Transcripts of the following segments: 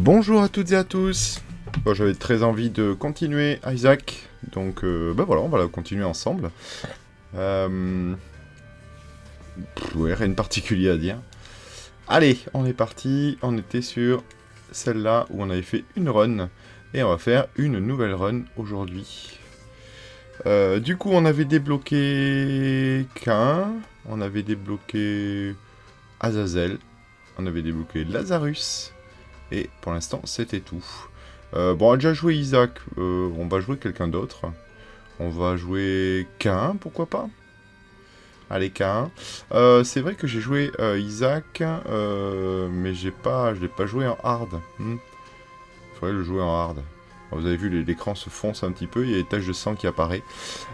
Bonjour à toutes et à tous. Bon, j'avais très envie de continuer Isaac, donc voilà, on va la continuer ensemble. Ouais, rien de particulier à dire. Allez, on est parti, on était sur celle-là où on avait fait une run, et on va faire une nouvelle run aujourd'hui. Du coup, on avait débloqué Cain, on avait débloqué Azazel, on avait débloqué Lazarus, et pour l'instant, c'était tout. Bon, on a déjà joué Isaac, on va jouer quelqu'un d'autre. On va jouer Cain, pourquoi pas. Allez, Cain. C'est vrai que j'ai joué Isaac, mais je l'ai pas joué en hard. Faudrait le jouer en hard. Bon, vous avez vu, l'écran se fonce un petit peu, il y a des taches de sang qui apparaissent.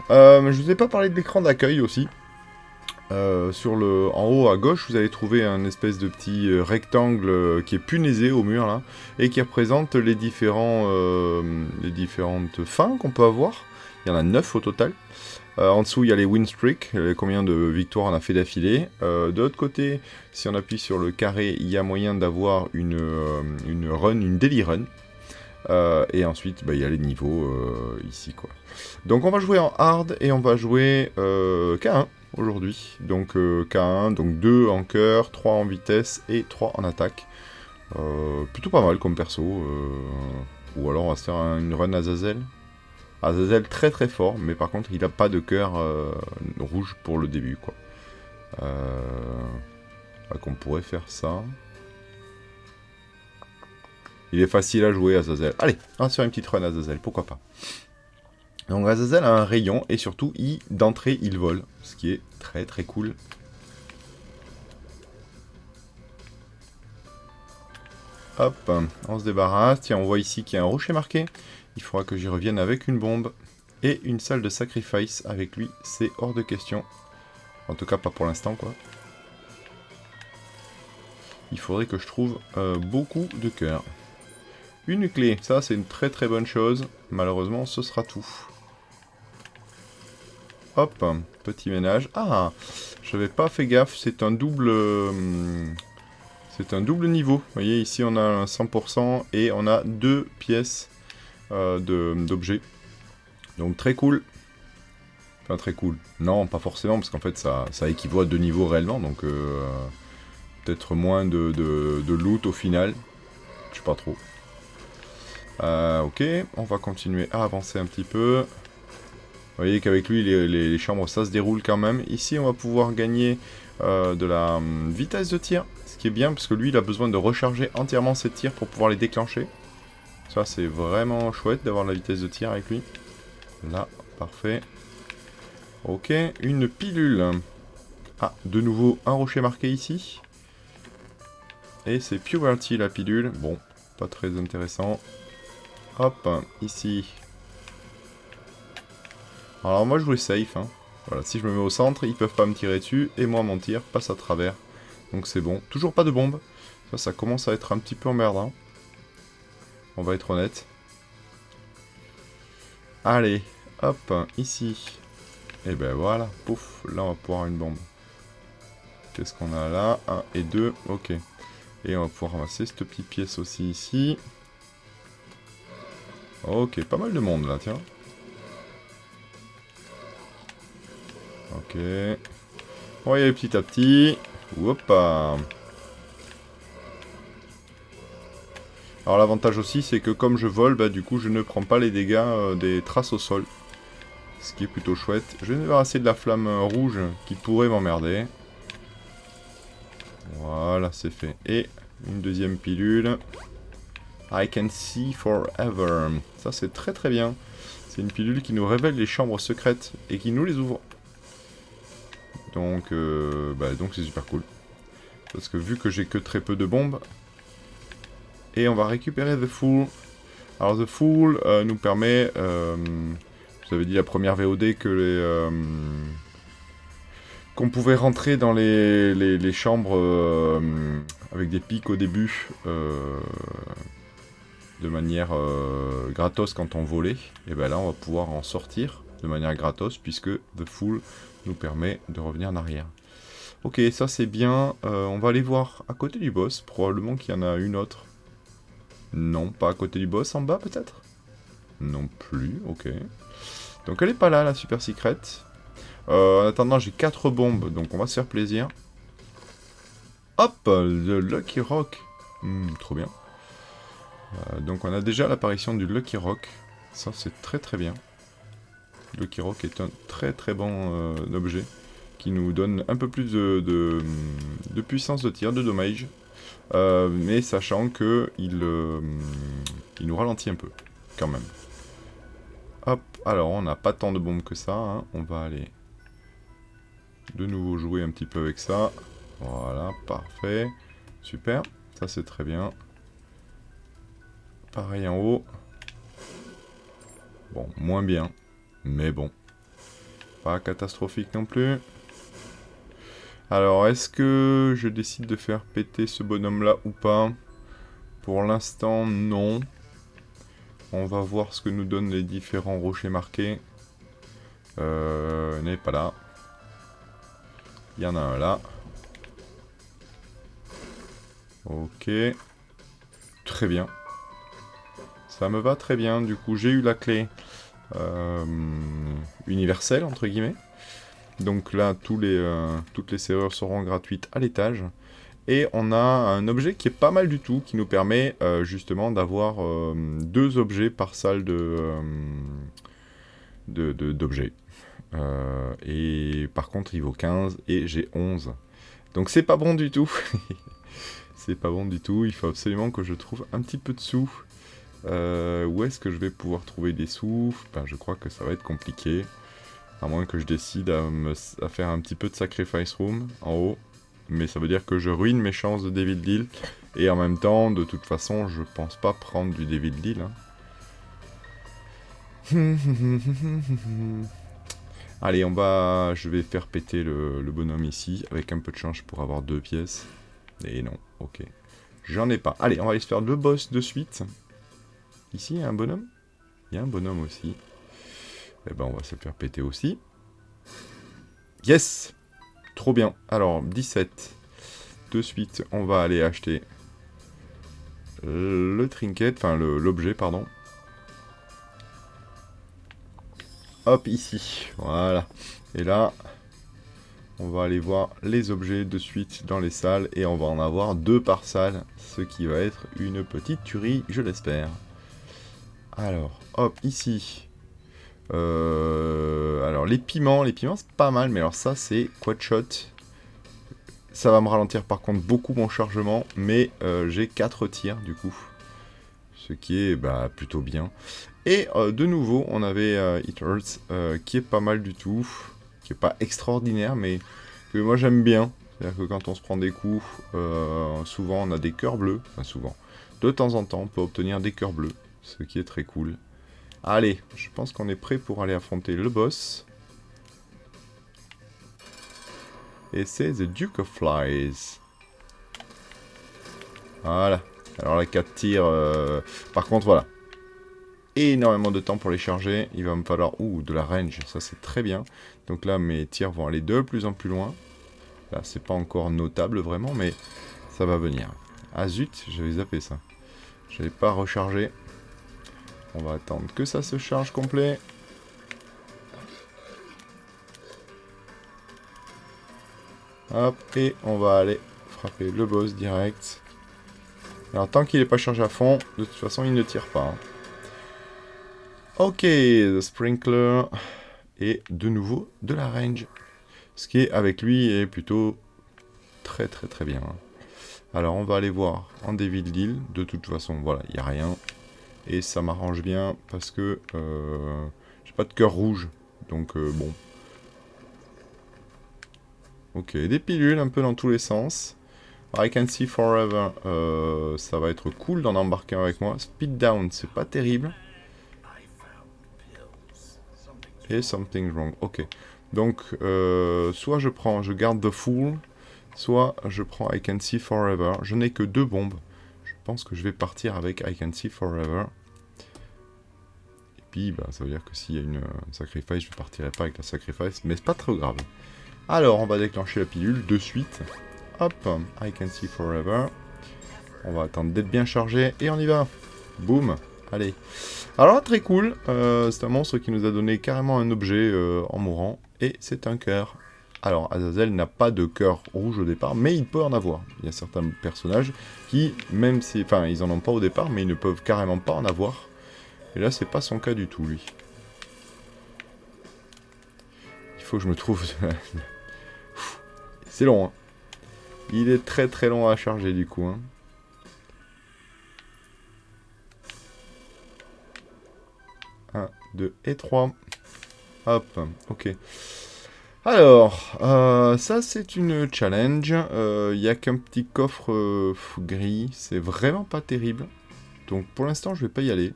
Je vous ai pas parlé de l'écran d'accueil aussi. En haut à gauche, vous allez trouver un espèce de petit rectangle qui est punaisé au mur là, et qui représente les différentes fins qu'on peut avoir. Il y en a 9 au total. En dessous, il y a les win streaks, combien de victoires on a fait d'affilée. De l'autre côté, si on appuie sur le carré, il y a moyen d'avoir une run, une daily run. Et ensuite, il y a les niveaux ici, quoi. Donc on va jouer en hard et on va jouer K1 aujourd'hui. Donc K1, donc 2 en cœur, 3 en vitesse et 3 en attaque. Plutôt pas mal comme perso. Ou alors on va se faire une run Azazel. Azazel très très fort, mais par contre il a pas de cœur rouge pour le début, quoi. Qu'on pourrait faire ça. Il est facile à jouer, Azazel. Allez, on va se faire une petite run Azazel, pourquoi pas. Donc Azazel a un rayon, et surtout, d'entrée, il vole. Ce qui est très très cool. Hop, on se débarrasse. Tiens, on voit ici qu'il y a un rocher marqué. Il faudra que j'y revienne avec une bombe. Et une salle de sacrifice avec lui, c'est hors de question. En tout cas, pas pour l'instant, quoi. Il faudrait que je trouve beaucoup de cœurs. Une clé, ça c'est une très très bonne chose. Malheureusement, ce sera tout. Hop, petit ménage. Ah, j'avais pas fait gaffe, c'est un double... c'est un double niveau. Vous voyez, ici on a un 100% et on a 2 pièces d'objets. Donc très cool. Enfin très cool. Non, pas forcément, parce qu'en fait ça équivaut à 2 niveaux réellement, donc peut-être moins de loot au final. Je sais pas trop. Ok, on va continuer à avancer un petit peu. Vous voyez qu'avec lui, les chambres, ça se déroule quand même. Ici, on va pouvoir gagner de la vitesse de tir. Ce qui est bien, parce que lui, il a besoin de recharger entièrement ses tirs pour pouvoir les déclencher. Ça, c'est vraiment chouette d'avoir la vitesse de tir avec lui. Là, parfait. Ok, une pilule. Ah, de nouveau, un rocher marqué ici. Et c'est Puberty, la pilule. Bon, pas très intéressant. Hop, ici. Alors moi je jouais safe, hein. Voilà, si je me mets au centre, ils peuvent pas me tirer dessus, et moi mon tir passe à travers. Donc c'est bon. Toujours pas de bombe. Ça commence à être un petit peu emmerdant. On va être honnête. Allez, hop, ici. Et ben voilà, pouf, là on va pouvoir avoir une bombe. Qu'est-ce qu'on a là? 1 et 2, ok. Et on va pouvoir ramasser cette petite pièce aussi ici. Ok, pas mal de monde là, tiens. Ok. On va y aller petit à petit. Hoppa. Alors l'avantage aussi, c'est que comme je vole, du coup je ne prends pas les dégâts des traces au sol. Ce qui est plutôt chouette. Je vais me débarrasser de la flamme rouge qui pourrait m'emmerder. Voilà, c'est fait. Et une deuxième pilule. I can see forever. Ça c'est très très bien. C'est une pilule qui nous révèle les chambres secrètes et qui nous les ouvre. Donc c'est super cool. Parce que vu que j'ai que très peu de bombes. Et on va récupérer The Fool. Alors The Fool nous permet... vous avez dit la première VOD que qu'on pouvait rentrer dans les chambres avec des pics au début. De manière gratos quand on volait. Et ben là on va pouvoir en sortir de manière gratos puisque The Fool nous permet de revenir en arrière. Ok, ça c'est bien. On va aller voir à côté du boss. Probablement qu'il y en a une autre. Non, pas à côté du boss, en bas peut-être? Non plus, ok. Donc elle est pas là, la super secret. En attendant, j'ai 4 bombes, donc on va se faire plaisir. Hop, le Lucky Rock. Trop bien. Donc on a déjà l'apparition du Lucky Rock. Ça, c'est très très bien. Lucky Rock est un très très bon objet qui nous donne un peu plus de puissance de tir, de dommage. Mais sachant que il nous ralentit un peu, quand même. Hop, alors on n'a pas tant de bombes que ça. Hein. On va aller de nouveau jouer un petit peu avec ça. Voilà, parfait. Super, ça c'est très bien. Pareil en haut. Bon, moins bien. Mais bon. Pas catastrophique non plus. Alors, est-ce que je décide de faire péter ce bonhomme-là ou pas? Pour l'instant, non. On va voir ce que nous donnent les différents rochers marqués. N'est pas là. Il y en a un là. Ok. Très bien. Ça me va très bien. Du coup, j'ai eu la clé universelle, entre guillemets. Donc là, toutes les serrures seront gratuites à l'étage. Et on a un objet qui est pas mal du tout, qui nous permet justement d'avoir 2 objets par salle d'objets. Et par contre, il vaut 15 et j'ai 11. Donc c'est pas bon du tout. C'est pas bon du tout, il faut absolument que je trouve un petit peu de sous. Où est-ce que je vais pouvoir trouver des sous? Ben, je crois que ça va être compliqué. À moins que je décide à faire un petit peu de sacrifice room en haut. Mais ça veut dire que je ruine mes chances de Devil Deal. Et en même temps, de toute façon, je pense pas prendre du Devil Deal. Hein. Allez, je vais faire péter le bonhomme ici. Avec un peu de chance pour avoir 2 pièces. Et non, ok. J'en ai pas. Allez, on va aller se faire 2 boss de suite. Ici, il y a un bonhomme? Il y a un bonhomme aussi. Eh ben, on va se le faire péter aussi. Yes! Trop bien. Alors, 17. De suite, on va aller acheter le trinket, enfin l'objet, pardon. Hop, ici. Voilà. Et là, on va aller voir les objets de suite dans les salles. Et on va en avoir 2 par salle. Ce qui va être une petite tuerie, je l'espère. Alors, hop, ici. Alors, les piments c'est pas mal. Mais alors ça, c'est quad shot. Ça va me ralentir par contre beaucoup mon chargement, mais j'ai 4 tirs du coup. Ce qui est plutôt bien. Et de nouveau, on avait It Hurts, qui est pas mal du tout. Qui est pas extraordinaire, mais que moi j'aime bien. C'est-à-dire que quand on se prend des coups, souvent on a des cœurs bleus. Enfin souvent. De temps en temps, on peut obtenir des cœurs bleus. Ce qui est très cool. Allez, je pense qu'on est prêt pour aller affronter le boss. Et c'est The Duke of Flies. Voilà. Alors la 4 tirs... Par contre, voilà. Énormément de temps pour les charger. Il va me falloir... Ouh, de la range. Ça, c'est très bien. Donc là, mes tirs vont aller de plus en plus loin. Là, c'est pas encore notable, vraiment, mais ça va venir. Ah zut, j'avais zappé ça. J'avais pas rechargé. On va attendre que ça se charge complet. Hop, et on va aller frapper le boss direct. Alors tant qu'il n'est pas chargé à fond, de toute façon il ne tire pas. Hein. Ok, the sprinkler. Et de nouveau de la range. Ce qui est avec lui est plutôt très très très bien. Alors on va aller voir en Devil Deal. De toute façon, voilà, il n'y a rien. Et ça m'arrange bien parce que j'ai pas de cœur rouge. Donc bon. Ok, des pilules un peu dans tous les sens. I Can See Forever, ça va être cool d'en embarquer avec moi. Speed Down, c'est pas terrible. Et Something Wrong, ok. Donc, soit je garde The Fool, soit je prends I Can See Forever. Je n'ai que 2 bombes. Je pense que je vais partir avec I Can See Forever. Et puis, ça veut dire que s'il y a une sacrifice, je ne partirai pas avec la sacrifice, mais c'est pas trop grave. Alors, on va déclencher la pilule de suite. Hop, I Can See Forever. On va attendre d'être bien chargé et on y va. Boum. Allez. Alors là, très cool. C'est un monstre qui nous a donné carrément un objet en mourant. Et c'est un cœur. Alors, Azazel n'a pas de cœur rouge au départ, mais il peut en avoir. Il y a certains personnages qui, même si... Enfin, ils en ont pas au départ, mais ils ne peuvent carrément pas en avoir. Et là, c'est pas son cas du tout, lui. Il faut que je me trouve... C'est long, hein. Il est très très long à charger, du coup, hein. 1, 2 et 3. Hop, ok. Alors, ça c'est une challenge. Il n'y a qu'un petit coffre gris. C'est vraiment pas terrible. Donc pour l'instant, je vais pas y aller.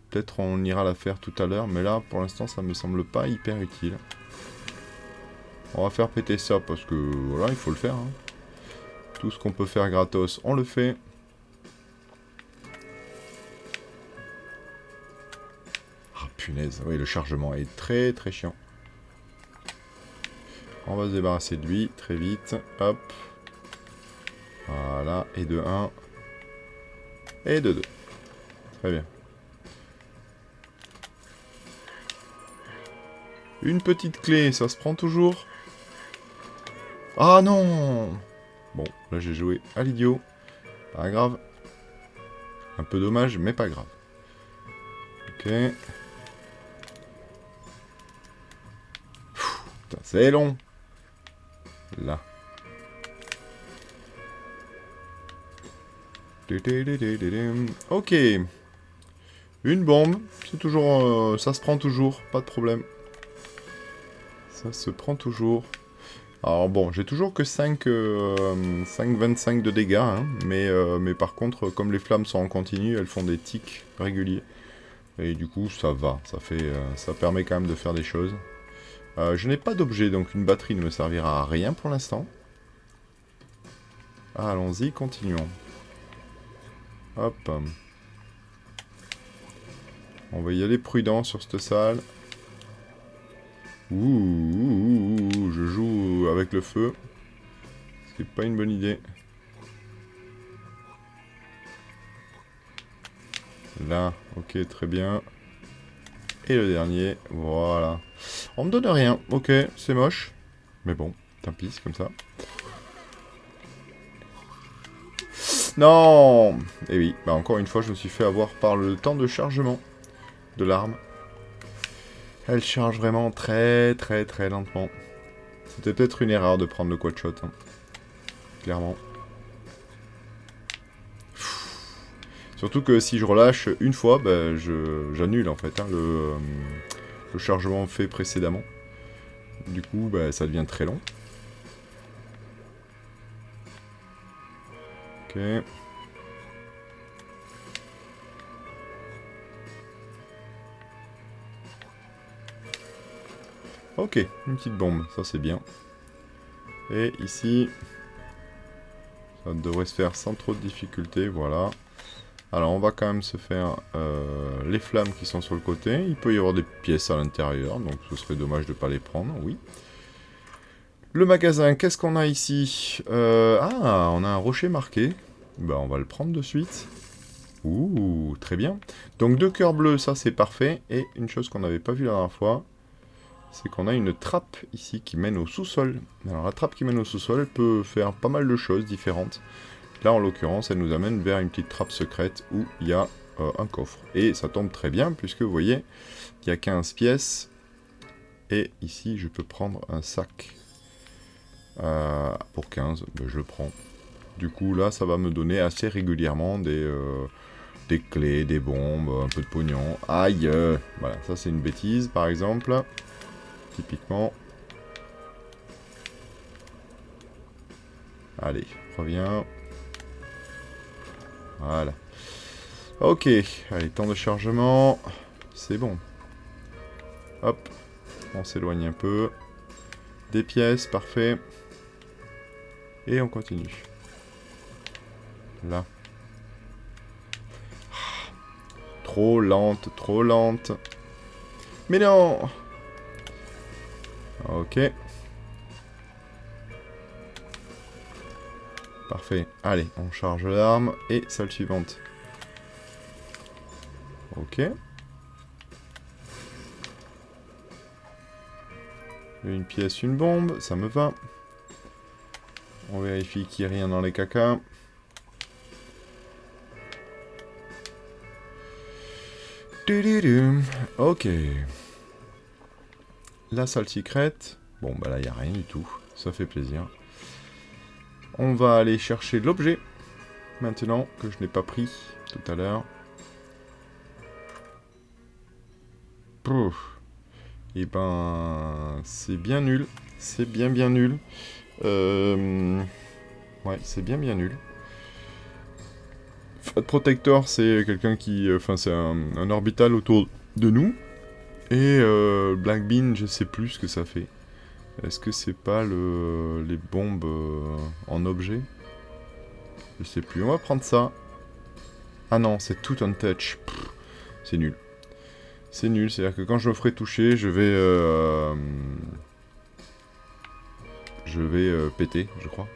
Peut-être on ira la faire tout à l'heure. Mais là, pour l'instant, ça me semble pas hyper utile. On va faire péter ça parce que, voilà, il faut le faire. Hein. Tout ce qu'on peut faire gratos, on le fait. Ah, punaise. Oui, le chargement est très très chiant. On va se débarrasser de lui très vite. Hop. Voilà. Et de 1. Et de 2. Très bien. Une petite clé, ça se prend toujours. Ah non! Bon, là j'ai joué à l'idiot. Pas grave. Un peu dommage, mais pas grave. Ok. Putain, c'est long. Là. Ok. Une bombe. C'est toujours... ça se prend toujours. Pas de problème. Ça se prend toujours. Alors bon, j'ai toujours que 5,25 de dégâts. Hein, mais par contre, comme les flammes sont en continu, elles font des tics réguliers. Et du coup, ça va. Ça permet quand même de faire des choses. Je n'ai pas d'objet, donc une batterie ne me servira à rien pour l'instant. Allons-y, continuons. Hop. On va y aller prudent sur cette salle. Ouh, je joue avec le feu. C'est pas une bonne idée. Là, ok, très bien. Et le dernier, voilà. On me donne rien, ok, c'est moche. Mais bon, tant pis, c'est comme ça. Non! Et oui, bah encore une fois, je me suis fait avoir par le temps de chargement de l'arme. Elle charge vraiment très très très lentement. C'était peut-être une erreur de prendre le quad-shot, hein. Clairement. Surtout que si je relâche une fois, bah, j'annule en fait hein, le chargement fait précédemment. Du coup, bah, ça devient très long. Ok. Ok, une petite bombe, ça c'est bien. Et ici, ça devrait se faire sans trop de difficultés, voilà. Alors on va quand même se faire les flammes qui sont sur le côté. Il peut y avoir des pièces à l'intérieur, donc ce serait dommage de ne pas les prendre, oui. Le magasin, qu'est-ce qu'on a ici? Ah, on a un rocher marqué. Bah on va le prendre de suite. Ouh, très bien. Donc 2 cœurs bleus, ça c'est parfait. Et une chose qu'on n'avait pas vue la dernière fois, c'est qu'on a une trappe ici qui mène au sous-sol. Alors la trappe qui mène au sous-sol, elle peut faire pas mal de choses différentes. Là en l'occurrence, elle nous amène vers une petite trappe secrète où il y a un coffre. Et ça tombe très bien puisque vous voyez, il y a 15 pièces. Et ici, je peux prendre un sac. Pour 15, ben, je le prends. Du coup là, ça va me donner assez régulièrement des clés, des bombes, un peu de pognon. Aïe! Voilà, ça c'est une bêtise par exemple. Typiquement. Allez, reviens. Voilà. Ok, allez, temps de chargement. C'est bon. Hop, on s'éloigne un peu. Des pièces, parfait. Et on continue. Là. Trop lente, trop lente. Mais non! Ok. Parfait. Allez, on charge l'arme. Et salle suivante. Ok. Une pièce, une bombe, ça me va. On vérifie qu'il n'y a rien dans les cacas. Ok. La salle secrète. Bon, bah là, il n'y a rien du tout. Ça fait plaisir. On va aller chercher l'objet. Maintenant, que je n'ai pas pris tout à l'heure. Et ben... c'est bien nul. C'est bien nul. Ouais, c'est bien nul. Fat Protector, c'est quelqu'un qui... Enfin, c'est un orbital autour de nous. Et Black Bean, je sais plus ce que ça fait. Est-ce que c'est pas les bombes en objet? Je sais plus. On va prendre ça. Ah non, c'est tout un touch. C'est nul. C'est nul, c'est-à-dire que quand je me ferai toucher, je vais péter, je crois.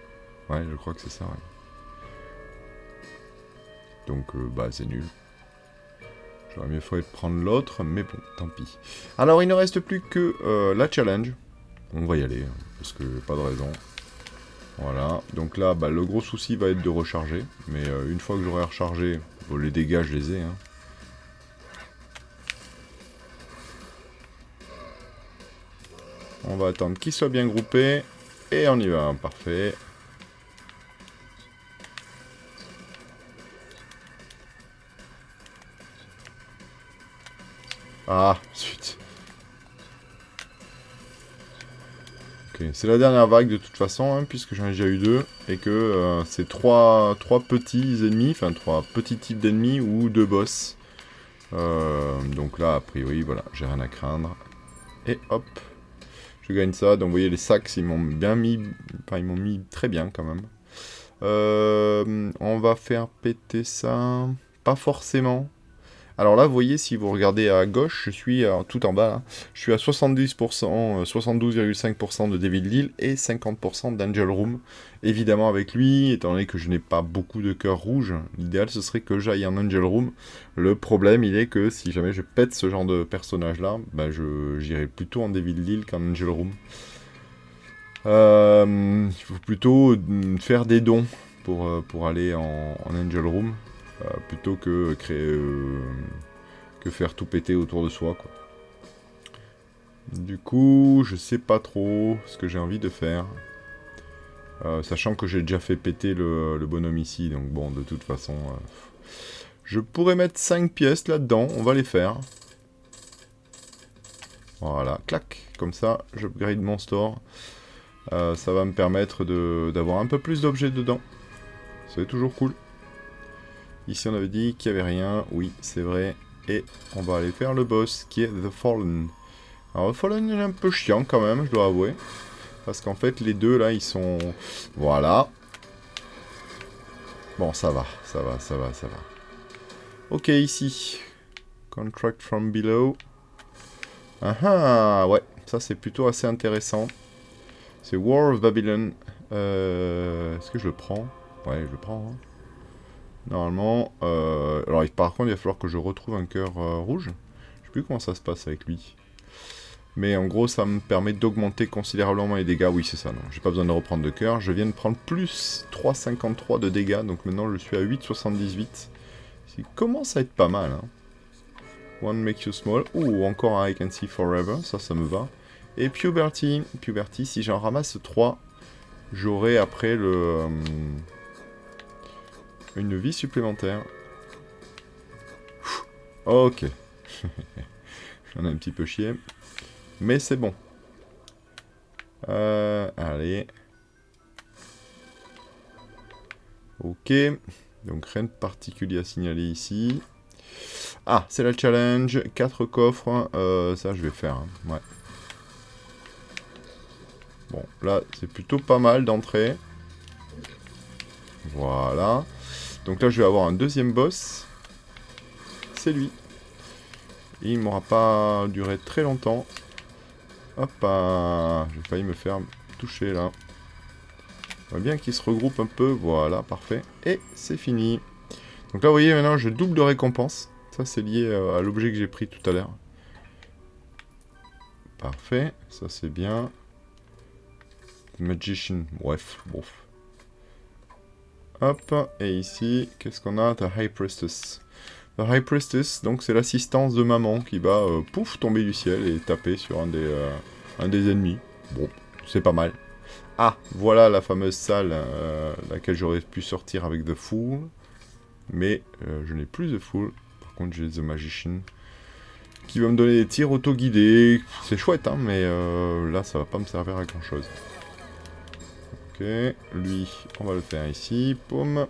Ouais, je crois que c'est ça, ouais. Donc, bah, c'est nul. J'aurais mieux fait de prendre l'autre, mais bon, tant pis. Alors, il ne reste plus que la challenge. On va y aller, hein, parce que pas de raison. Voilà, donc là, bah, le gros souci va être de recharger. Mais une fois que j'aurai rechargé, bon, les dégâts, je les ai, hein. On va attendre qu'ils soient bien groupés. Et on y va, parfait. Ah, suite. Ok, c'est la dernière vague de toute façon, hein, puisque j'en ai déjà eu 2. Et que c'est trois petits ennemis, enfin 3 petits types d'ennemis ou 2 boss. Donc là, a priori, voilà, j'ai rien à craindre. Et hop. Je gagne ça, donc vous voyez les sacs, ils m'ont bien mis... Enfin, ils m'ont mis très bien quand même. On va faire péter ça... Pas forcément. Alors là, vous voyez, si vous regardez à gauche, je suis tout en bas, là, je suis à 70%, 72,5% de Devil Deal et 50% d'Angel Room. Évidemment avec lui, étant donné que je n'ai pas beaucoup de cœurs rouges, l'idéal ce serait que j'aille en Angel Room. Le problème, il est que si jamais je pète ce genre de personnage-là, bah, j'irai plutôt en Devil Deal qu'en Angel Room. Il faut plutôt faire des dons pour aller en Angel Room. Plutôt que faire tout péter autour de soi, quoi. Du coup, je sais pas trop ce que j'ai envie de faire. Sachant que j'ai déjà fait péter le bonhomme ici, donc bon, de toute façon... je pourrais mettre 5 pièces là-dedans, on va les faire. Voilà, clac, comme ça, j'upgrade mon store. Ça va me permettre d'avoir un peu plus d'objets dedans. C'est toujours cool. Ici, on avait dit qu'il n'y avait rien. Oui, c'est vrai. Et on va aller faire le boss, qui est The Fallen. Alors, The Fallen est un peu chiant quand même, je dois avouer. Parce qu'en fait, les deux, là, ils sont... Voilà. Bon, ça va. Ok, ici. Contract from below. Ah ah, ouais. Ça, c'est plutôt assez intéressant. C'est War of Babylon. Est-ce que je le prends? Ouais, je le prends, hein. Normalement, alors par contre, il va falloir que je retrouve un cœur rouge. Je sais plus comment ça se passe avec lui. Mais en gros, ça me permet d'augmenter considérablement les dégâts. Oui, c'est ça, non. J'ai pas besoin de reprendre de cœur. Je viens de prendre plus 3,53 de dégâts. Donc maintenant, je suis à 8,78. Ça commence à être pas mal, hein. One make you small. Ou encore un I can see forever. Ça me va. Et Puberty. Puberty, si j'en ramasse 3, j'aurai après une vie supplémentaire. Ok. J'en ai un petit peu chié. Mais c'est bon. Allez. Ok. Donc rien de particulier à signaler ici. Ah, c'est la challenge. 4 coffres. Ça, je vais faire. Hein. Ouais. Bon, là, c'est plutôt pas mal d'entrée. Voilà. Donc là, je vais avoir un deuxième boss. C'est lui. Et il m'aura pas duré très longtemps. Hop, j'ai failli me faire toucher là. On va bien qu'il se regroupe un peu. Voilà, parfait. Et c'est fini. Donc là, vous voyez, maintenant, je double de récompense. Ça, c'est lié à l'objet que j'ai pris tout à l'heure. Parfait, ça c'est bien. Magician, bref, bon. Hop, et ici, qu'est-ce qu'on a? The High Priestess. The High Priestess, donc c'est l'assistance de maman qui va, pouf, tomber du ciel et taper sur un des ennemis. Bon, c'est pas mal. Ah, voilà la fameuse salle laquelle j'aurais pu sortir avec The Fool. Mais je n'ai plus The Fool. Par contre, j'ai The Magician. Qui va me donner des tirs auto-guidés. C'est chouette, hein, mais là, ça va pas me servir à grand-chose. Ok, lui, on va le faire ici. Poum.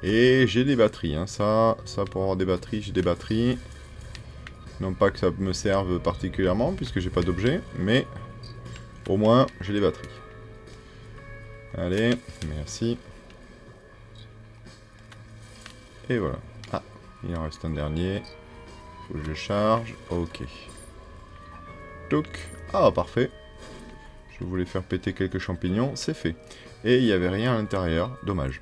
Et j'ai des batteries, hein. Ça pour avoir des batteries, j'ai des batteries. Non pas que ça me serve particulièrement, puisque j'ai pas d'objet, mais au moins, j'ai des batteries. Allez, merci. Et voilà. Ah, il en reste un dernier. Faut que je charge. Ok. Toc. Ah, parfait. Je voulais faire péter quelques champignons, c'est fait. Et il n'y avait rien à l'intérieur, dommage.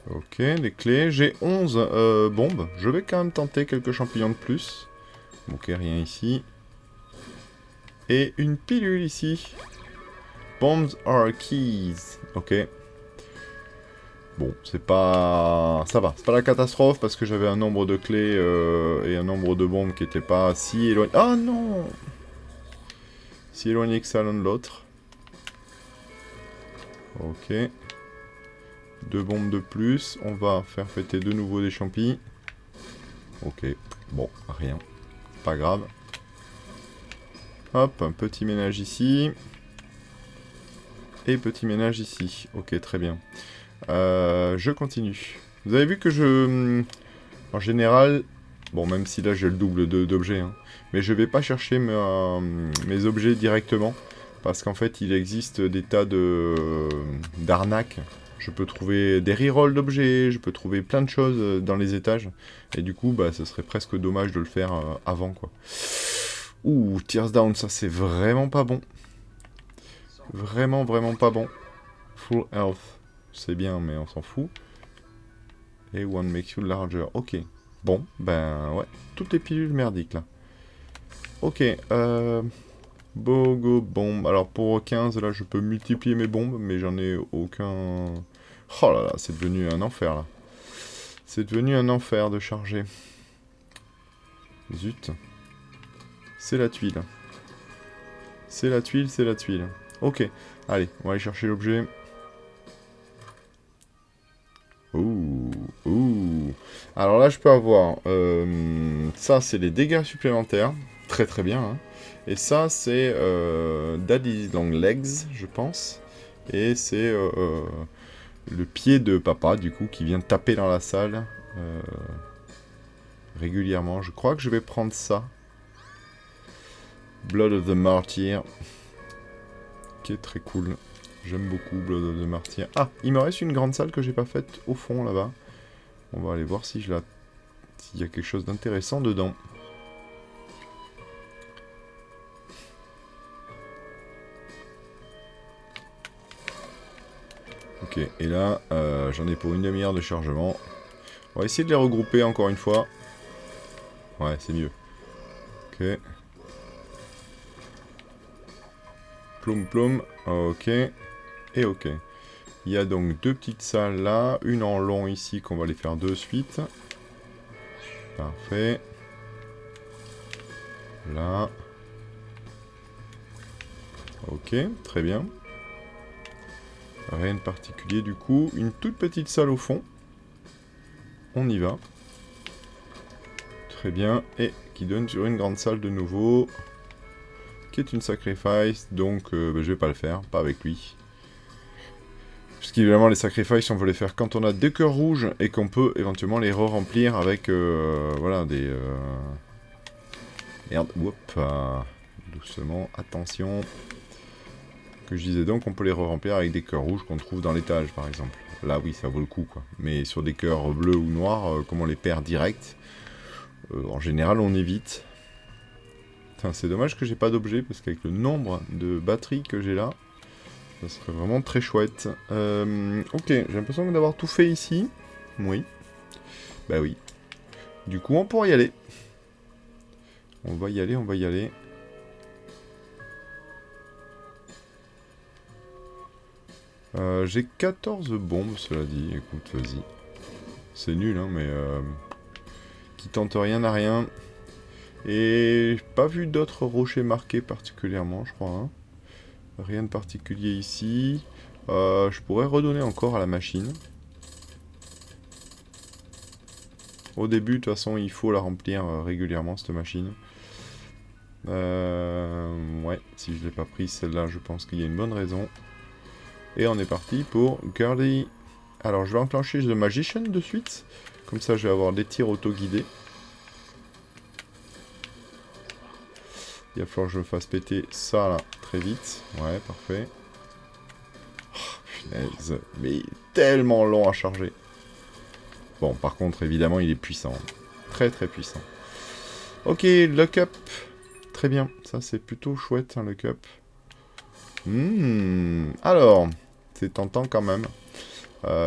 Ok, des clés. J'ai 11 bombes. Je vais quand même tenter quelques champignons de plus. Ok, rien ici. Et une pilule ici. Bombs are keys. Ok. Bon, c'est pas... Ça va, c'est pas la catastrophe parce que j'avais un nombre de clés et un nombre de bombes qui n'étaient pas si éloignés. Ah non! Si éloigné que ça l'un de l'autre. Ok. 2 bombes de plus. On va faire péter de nouveau des champis. Ok. Bon, rien. Pas grave. Hop, un petit ménage ici. Et petit ménage ici. Ok, très bien. Je continue. Vous avez vu que je... En général... Bon, même si là j'ai le double d'objets. Hein, mais je vais pas chercher mes objets directement. Parce qu'en fait, il existe des tas d'arnaques. Je peux trouver des rerolls d'objets, je peux trouver plein de choses dans les étages. Et du coup, bah, ce serait presque dommage de le faire avant, quoi. Ouh, Tears Down, ça c'est vraiment pas bon. Vraiment, vraiment pas bon. Full health, c'est bien, mais on s'en fout. Et one makes you larger, ok. Bon, ben ouais, toutes les pilules merdiques, là. Ok, Bogo bombe. Alors pour 15, là, je peux multiplier mes bombes, mais j'en ai aucun... Oh là là, c'est devenu un enfer, là. C'est devenu un enfer de charger. Zut. C'est la tuile. C'est la tuile, c'est la tuile. Ok, allez, on va aller chercher l'objet. Ouh, ouh. Alors là, je peux avoir... ça, c'est les dégâts supplémentaires. Très très bien, hein. Et ça, c'est Daddy's Long Legs, je pense. Et c'est le pied de papa, du coup, qui vient taper dans la salle régulièrement. Je crois que je vais prendre ça. Blood of the Martyr. Qui est très cool. J'aime beaucoup Blood of the Martyr. Ah, il me reste une grande salle que j'ai pas faite au fond, là-bas. On va aller voir si s'il y a quelque chose d'intéressant dedans. Ok, et là, j'en ai pour une demi-heure de chargement. On va essayer de les regrouper encore une fois. Ouais, c'est mieux. Ok. Ploum ploum. Ok. Et ok. Il y a donc 2 petites salles là. Une en long ici qu'on va les faire de suite. Parfait. Là. Ok, très bien. Rien de particulier du coup. Une toute petite salle au fond. On y va. Très bien. Et qui donne sur une grande salle de nouveau. Qui est une sacrifice. Donc je vais pas le faire. Pas avec lui. Puisqu'évidemment les sacrifices on veut les faire quand on a des cœurs rouges. Et qu'on peut éventuellement les re-remplir avec voilà des... Merde. Oups. Doucement. Attention. Que je disais donc, on peut les re-remplir avec des cœurs rouges qu'on trouve dans l'étage, par exemple. Là, oui, ça vaut le coup, quoi. Mais sur des cœurs bleus ou noirs, comme on les perd direct, en général, on évite. C'est dommage que j'ai pas d'objet, parce qu'avec le nombre de batteries que j'ai là, ça serait vraiment très chouette. Ok, j'ai l'impression d'avoir tout fait ici. Oui. Bah oui. Du coup, on pourra y aller. On va y aller, on va y aller. J'ai 14 bombes, cela dit. Écoute, vas-y. C'est nul, hein, mais... qui tente rien n'a rien. Et j'ai pas vu d'autres rochers marqués particulièrement, je crois. Hein. Rien de particulier ici. Je pourrais redonner encore à la machine. Au début, de toute façon, il faut la remplir régulièrement, cette machine. Ouais, si je l'ai pas prise, celle-là, je pense qu'il y a une bonne raison. Et on est parti pour Girly. Alors, je vais enclencher The Magician de suite. Comme ça, je vais avoir des tirs auto-guidés. Il va falloir que je me fasse péter ça, là, très vite. Ouais, parfait. Oh, punaise. Mais il est tellement long à charger. Bon, par contre, évidemment, il est puissant. Très, très puissant. Ok, Lock Up. Très bien. Ça, c'est plutôt chouette, hein, Lock Up. Alors, c'est tentant quand même.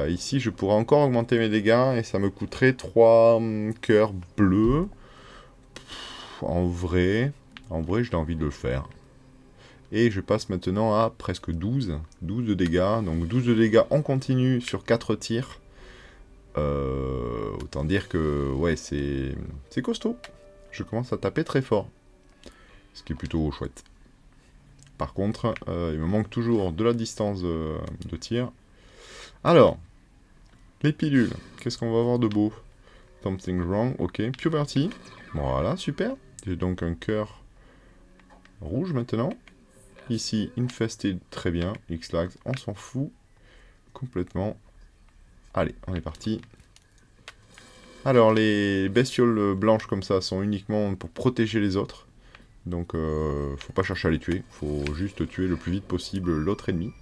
Ici, je pourrais encore augmenter mes dégâts et ça me coûterait 3 cœurs bleus. En vrai, j'ai envie de le faire. Et je passe maintenant à presque 12. 12 de dégâts. Donc 12 de dégâts en continu sur 4 tirs. Autant dire que, ouais, c'est costaud. Je commence à taper très fort. Ce qui est plutôt chouette. Par contre, il me manque toujours de la distance de tir. Alors, les pilules. Qu'est-ce qu'on va avoir de beau? Something wrong, ok. Puberty. Voilà, super. J'ai donc un cœur rouge maintenant. Ici, Infested, très bien. X-Lags, on s'en fout. Complètement. Allez, on est parti. Alors, les bestioles blanches comme ça sont uniquement pour protéger les autres. Donc, faut pas chercher à les tuer. Faut juste tuer le plus vite possible l'autre ennemi.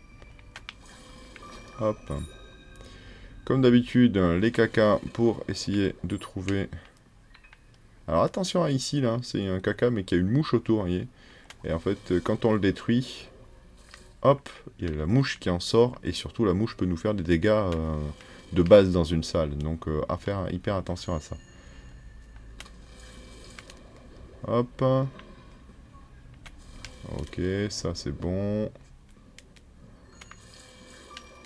Hop. Comme d'habitude, les caca pour essayer de trouver... Alors attention à ici, là, c'est un caca mais qui a une mouche autour, vous voyez. Et en fait, quand on le détruit, hop, il y a la mouche qui en sort. Et surtout, la mouche peut nous faire des dégâts de base dans une salle. Donc, à faire hyper attention à ça. Hop. Ok, ça c'est bon.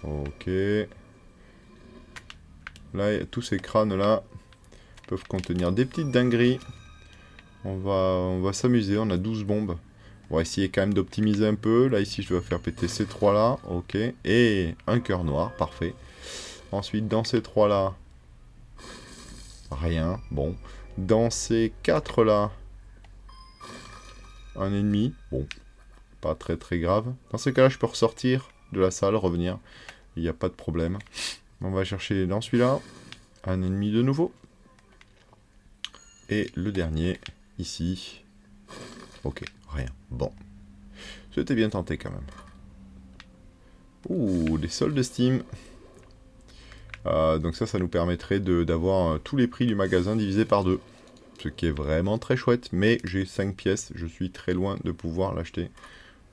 Ok. Là, tous ces crânes-là peuvent contenir des petites dingueries. On va s'amuser, on a 12 bombes. On va essayer quand même d'optimiser un peu. Là, ici, je dois faire péter ces 3-là. Ok. Et un cœur noir, parfait. Ensuite, dans ces 3-là, rien. Bon. Dans ces 4-là, un ennemi. Bon. Pas très très grave. Dans ces cas-là, je peux ressortir de la salle, revenir. Il n'y a pas de problème. On va chercher dans celui-là un ennemi de nouveau. Et le dernier, ici. Ok, rien. Bon. C'était bien tenté quand même. Ouh, des soldes Steam. Donc ça nous permettrait d'avoir tous les prix du magasin divisés par 2. Ce qui est vraiment très chouette. Mais j'ai 5 pièces, je suis très loin de pouvoir l'acheter.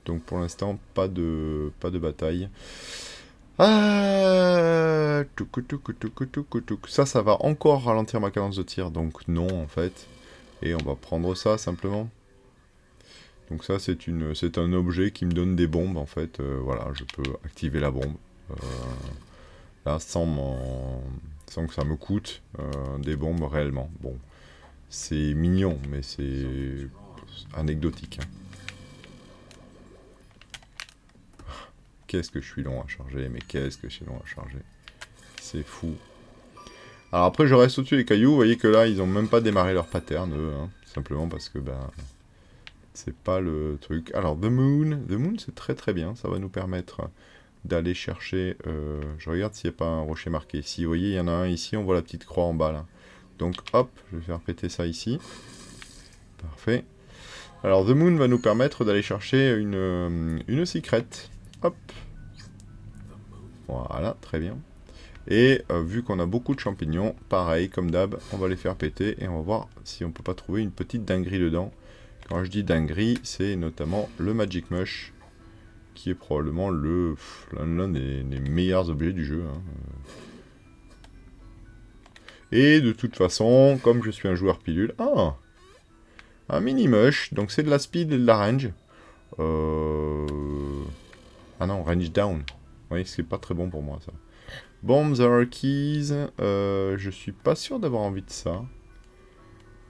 Donc pour l'instant, pas de bataille. Ça va encore ralentir ma cadence de tir, donc non en fait. Et on va prendre ça simplement. Donc ça c'est un objet qui me donne des bombes en fait. Voilà, je peux activer la bombe. Là sans que ça me coûte des bombes réellement. Bon, c'est mignon, mais c'est anecdotique. Hein. Qu'est-ce que je suis long à charger, mais qu'est-ce que je suis long à charger. C'est fou. Alors après, je reste au-dessus des cailloux. Vous voyez que là, ils ont même pas démarré leur pattern, eux. Hein, simplement parce que, ben, c'est pas le truc. Alors, The Moon. The Moon, c'est très très bien. Ça va nous permettre d'aller chercher... je regarde s'il n'y a pas un rocher marqué. Si, vous voyez, il y en a un ici. On voit la petite croix en bas, là. Donc, hop, je vais faire péter ça ici. Parfait. Alors, The Moon va nous permettre d'aller chercher une secrète. Hop. Voilà, très bien. Et vu qu'on a beaucoup de champignons, pareil, comme d'hab, on va les faire péter et on va voir si on peut pas trouver une petite dinguerie dedans Quand je dis dinguerie, c'est notamment le Magic Mush, qui est probablement l'un des meilleurs objets du jeu. Hein. Et de toute façon, comme je suis un joueur pilule... Ah, un mini mush, donc c'est de la speed et de la range. Ah non, range down. Oui, c'est pas très bon pour moi, ça. Bombs are keys. Je suis pas sûr d'avoir envie de ça.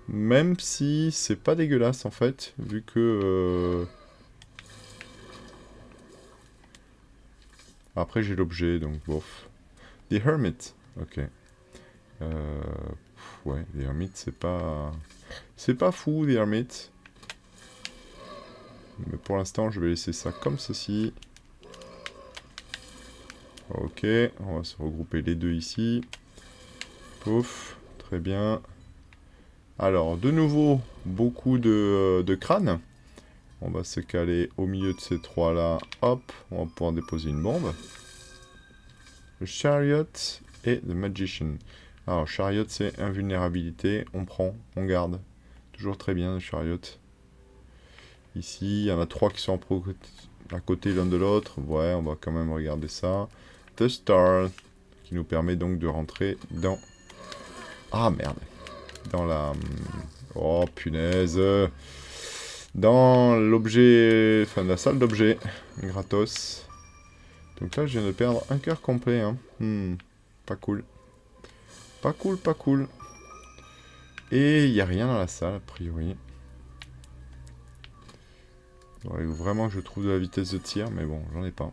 Même si c'est pas dégueulasse, en fait, vu que... Après, j'ai l'objet, donc bof. The Hermit. Ok. Ouais, The Hermit, c'est pas... C'est pas fou, The Hermit. Mais pour l'instant, je vais laisser ça comme ceci. Ok, on va se regrouper les deux ici. Pouf, très bien. Alors, de nouveau, beaucoup de crânes. On va se caler au milieu de ces trois-là. Hop, on va pouvoir déposer une bombe. Le Chariot et le Magician. Alors, Chariot, c'est invulnérabilité. On prend, on garde. Toujours très bien, le Chariot. Ici, il y en a trois qui sont à côté l'un de l'autre. Ouais, on va quand même regarder ça. The Star, qui nous permet donc de rentrer dans... Ah, merde. Dans la... Oh, punaise. Dans l'objet... Enfin, la salle d'objet. Gratos. Donc là, je viens de perdre un cœur complet. Hein. Pas cool. Pas cool, pas cool. Et il n'y a rien dans la salle, a priori. Il faudrait vraiment que je trouve de la vitesse de tir, mais bon, j'en ai pas.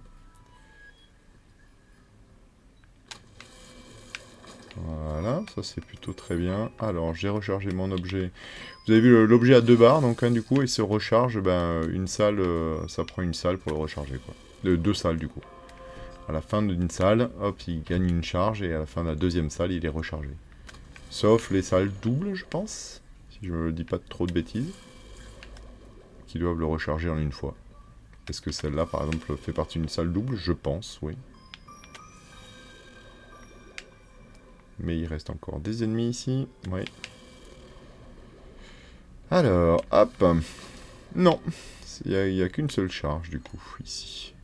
Voilà, ça c'est plutôt très bien. Alors, j'ai rechargé mon objet. Vous avez vu, l'objet a 2 barres, donc du coup, il se recharge, une salle, ça prend une salle pour le recharger, quoi. 2 salles, du coup. À la fin d'une salle, hop, il gagne une charge, et à la fin de la deuxième salle, il est rechargé. Sauf les salles doubles, je pense, si je me dis pas trop de bêtises, qui doivent le recharger en une fois. Est-ce que celle-là, par exemple, fait partie d'une salle double? Je pense, oui. Mais il reste encore des ennemis ici. Oui. Alors, hop. Non. Il n'y a qu'une seule charge, du coup, ici.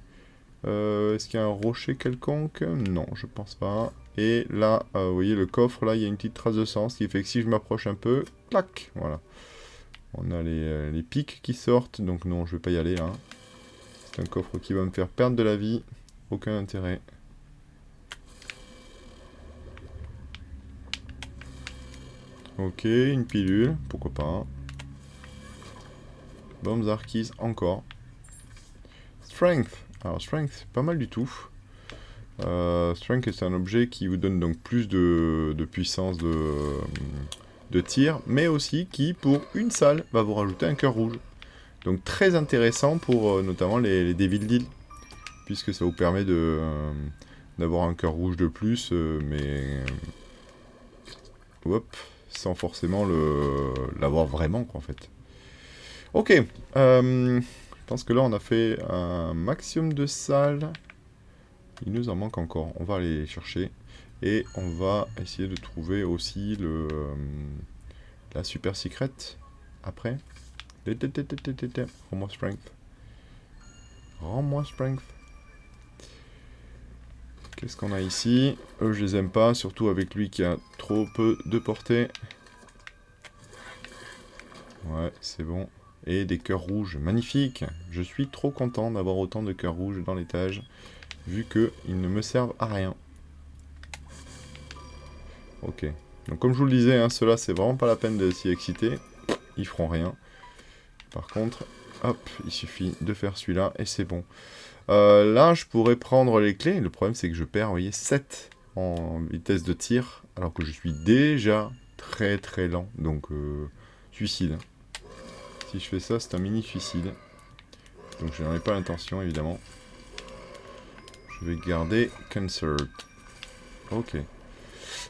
Est-ce qu'il y a un rocher quelconque? Non, je pense pas. Et là, vous voyez, le coffre, là, il y a une petite trace de sang, ce qui fait que si je m'approche un peu, clac, voilà. On a les pics qui sortent, donc non, je vais pas y aller, là. C'est un coffre qui va me faire perdre de la vie. Aucun intérêt. Ok, une pilule, pourquoi pas. Bombs are keys, encore. Strength. Alors, strength, pas mal du tout. Strength, c'est un objet qui vous donne donc plus de puissance de tir, mais aussi qui, pour une salle, va vous rajouter un cœur rouge. Donc très intéressant pour notamment les Devil Deal, puisque ça vous permet d'avoir un cœur rouge de plus, mais hop, sans forcément l'avoir vraiment, quoi, en fait. Ok, je pense que là on a fait un maximum de salles. Il nous en manque encore, on va aller les chercher. Et on va essayer de trouver aussi la super secret après. Rends-moi strength. Rends-moi strength. Qu'est-ce qu'on a ici? Eux, je les aime pas, surtout avec lui qui a trop peu de portée. Ouais, c'est bon. Et des cœurs rouges, magnifique. Je suis trop content d'avoir autant de cœurs rouges dans l'étage, vu qu'ils ne me servent à rien. Ok. Donc comme je vous le disais, hein, ceux-là, c'est vraiment pas la peine de s'y exciter. Ils feront rien. Par contre, hop, il suffit de faire celui-là et c'est bon. Là, je pourrais prendre les clés. Le problème, c'est que je perds, vous voyez, 7 en vitesse de tir, alors que je suis déjà très très lent. Donc, suicide. Si je fais ça, c'est un mini-suicide. Donc, je n'en ai pas l'intention, évidemment. Je vais garder Cancelled. Ok.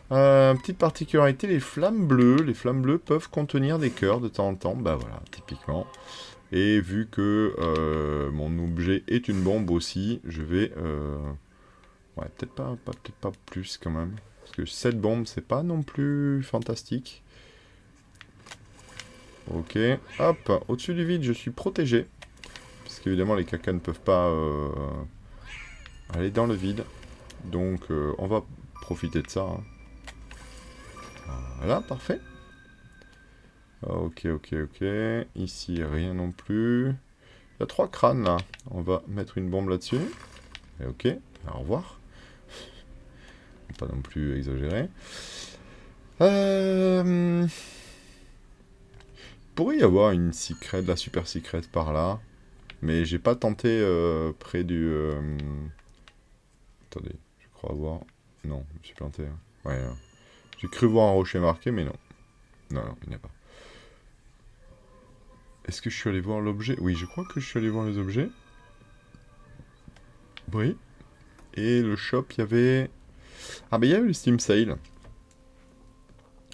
Petite particularité, les flammes bleues. Les flammes bleues peuvent contenir des cœurs de temps en temps. Bah voilà, typiquement. Et vu que mon objet est une bombe aussi, je vais... Ouais, peut-être pas plus quand même. Parce que cette bombe, c'est pas non plus fantastique. Ok, hop, au-dessus du vide, je suis protégé. Parce qu'évidemment, les cacas ne peuvent pas aller dans le vide. Donc, on va profiter de ça. Hein. Voilà, parfait. Ok, ok, ok. Ici, rien non plus. Il y a 3 crânes, là. On va mettre une bombe là-dessus. Et ok, au revoir. Pas non plus exagéré. Pourrait y avoir une secret, de la super secret par là. Mais j'ai pas tenté près du... Attendez, je crois avoir... Non, je me suis planté. Hein. Ouais, j'ai cru voir un rocher marqué, mais non. Non, non, il n'y a pas. Est-ce que je suis allé voir l'objet? Oui, je crois que je suis allé voir les objets. Oui. Et le shop, il y avait... Ah, bah il y avait le Steam Sale.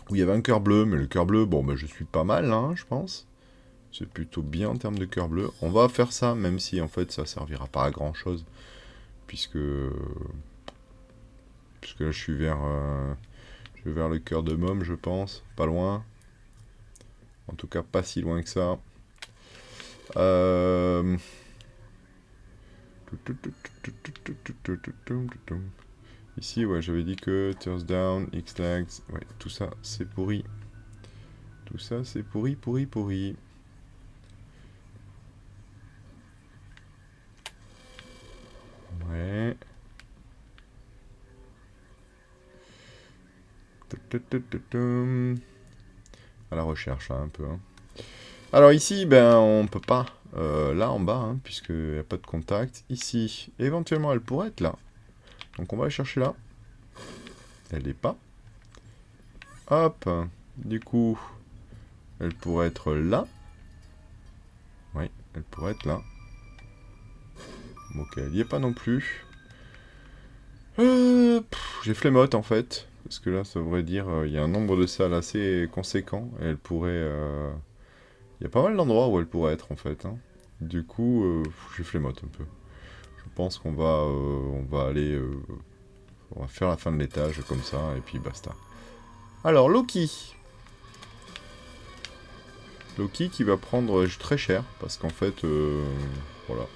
Où il y avait un cœur bleu, mais le cœur bleu, bon, bah je suis pas mal, hein, je pense. C'est plutôt bien en termes de cœur bleu. On va faire ça, même si en fait ça servira pas à grand chose. Puisque là je suis vers... je vais vers le cœur de môme, je pense. Pas loin. En tout cas, pas si loin que ça. Ici, ouais, j'avais dit que Tears Down, X-Lags, ouais, tout ça, c'est pourri. Tout ça, c'est pourri, pourri, pourri. Ouais. À la recherche, là, un peu. Hein. Alors ici, ben, on peut pas. Là, en bas, hein, puisqu'il n'y a pas de contact. Ici, éventuellement, elle pourrait être là. Donc on va la chercher là. Elle n'est pas. Hop. Du coup, elle pourrait être là. Oui, elle pourrait être là. Ok, elle n'y est pas non plus. J'ai flemmote en fait. Parce que là, ça voudrait dire il y a un nombre de salles assez conséquent. Et elle pourrait... Il y a pas mal d'endroits où elle pourrait être en fait. Hein. Du coup, j'ai flemmote un peu. Je pense qu'on va, on va aller... on va faire la fin de l'étage comme ça, et puis basta. Alors, Loki. Loki qui va prendre très cher, parce qu'en fait... voilà.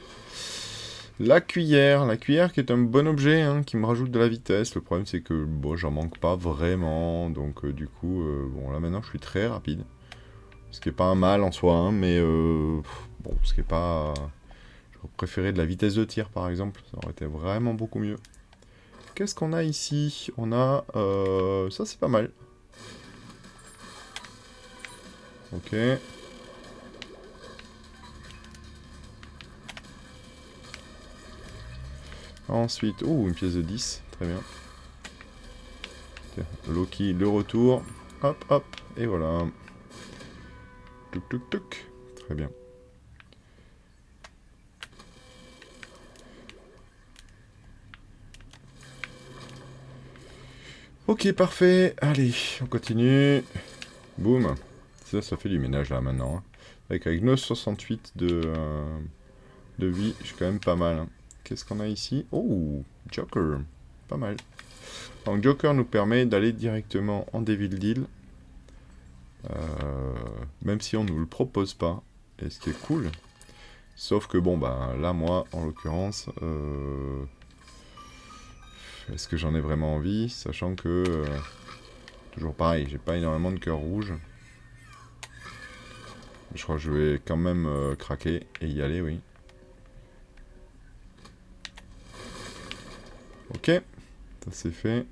La cuillère qui est un bon objet, hein, qui me rajoute de la vitesse. Le problème c'est que bon, j'en manque pas vraiment, donc du coup, bon là maintenant je suis très rapide. Ce qui est pas un mal en soi, hein, mais bon, ce qui est pas... J'aurais préféré de la vitesse de tir par exemple, ça aurait été vraiment beaucoup mieux. Qu'est-ce qu'on a ici? On a... ça c'est pas mal. Ok. Ensuite, oh, une pièce de 10, très bien. Tiens, Loki, le retour. Hop, hop, et voilà. Touc, touc, touc. Très bien. Ok, parfait. Allez, on continue. Boum. Ça fait du ménage là maintenant. Hein. Avec 9,68 de vie, je suis quand même pas mal. Hein. Qu'est-ce qu'on a ici? Oh, Joker. Pas mal. Donc Joker nous permet d'aller directement en Devil Deal. Même si on ne nous le propose pas. Et ce qui est cool. Sauf que bon, bah là, moi, en l'occurrence, est-ce que j'en ai vraiment envie? Sachant que, toujours pareil, j'ai pas énormément de cœur rouge. Je crois que je vais quand même craquer et y aller, oui. Ok, ça c'est fait.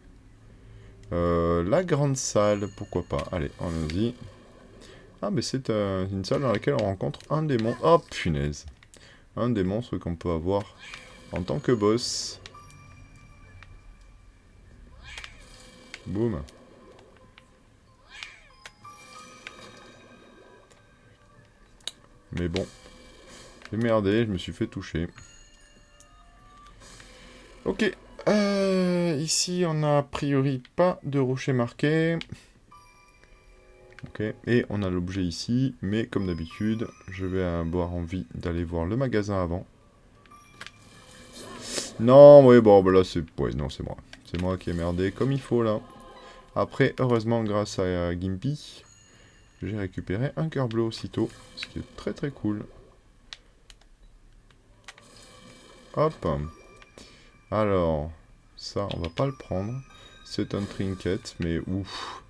La grande salle, pourquoi pas. Allez, allons-y. Ah, mais c'est une salle dans laquelle on rencontre un démon. Oh, punaise. Un des monstres qu'on peut avoir en tant que boss. Boum. Mais bon. J'ai merdé, je me suis fait toucher. Ok. Ici, on a a priori pas de rocher marqué. Ok. Et on a l'objet ici. Mais comme d'habitude, je vais avoir envie d'aller voir le magasin avant. Non, ouais, bon, bah là, c'est... Ouais, non, c'est moi. C'est moi qui ai merdé comme il faut, là. Après, heureusement, grâce à Gimpy, j'ai récupéré un cœur bleu aussitôt, ce qui est très très cool. Hop. Alors, ça, on va pas le prendre. C'est un trinket, mais ouf.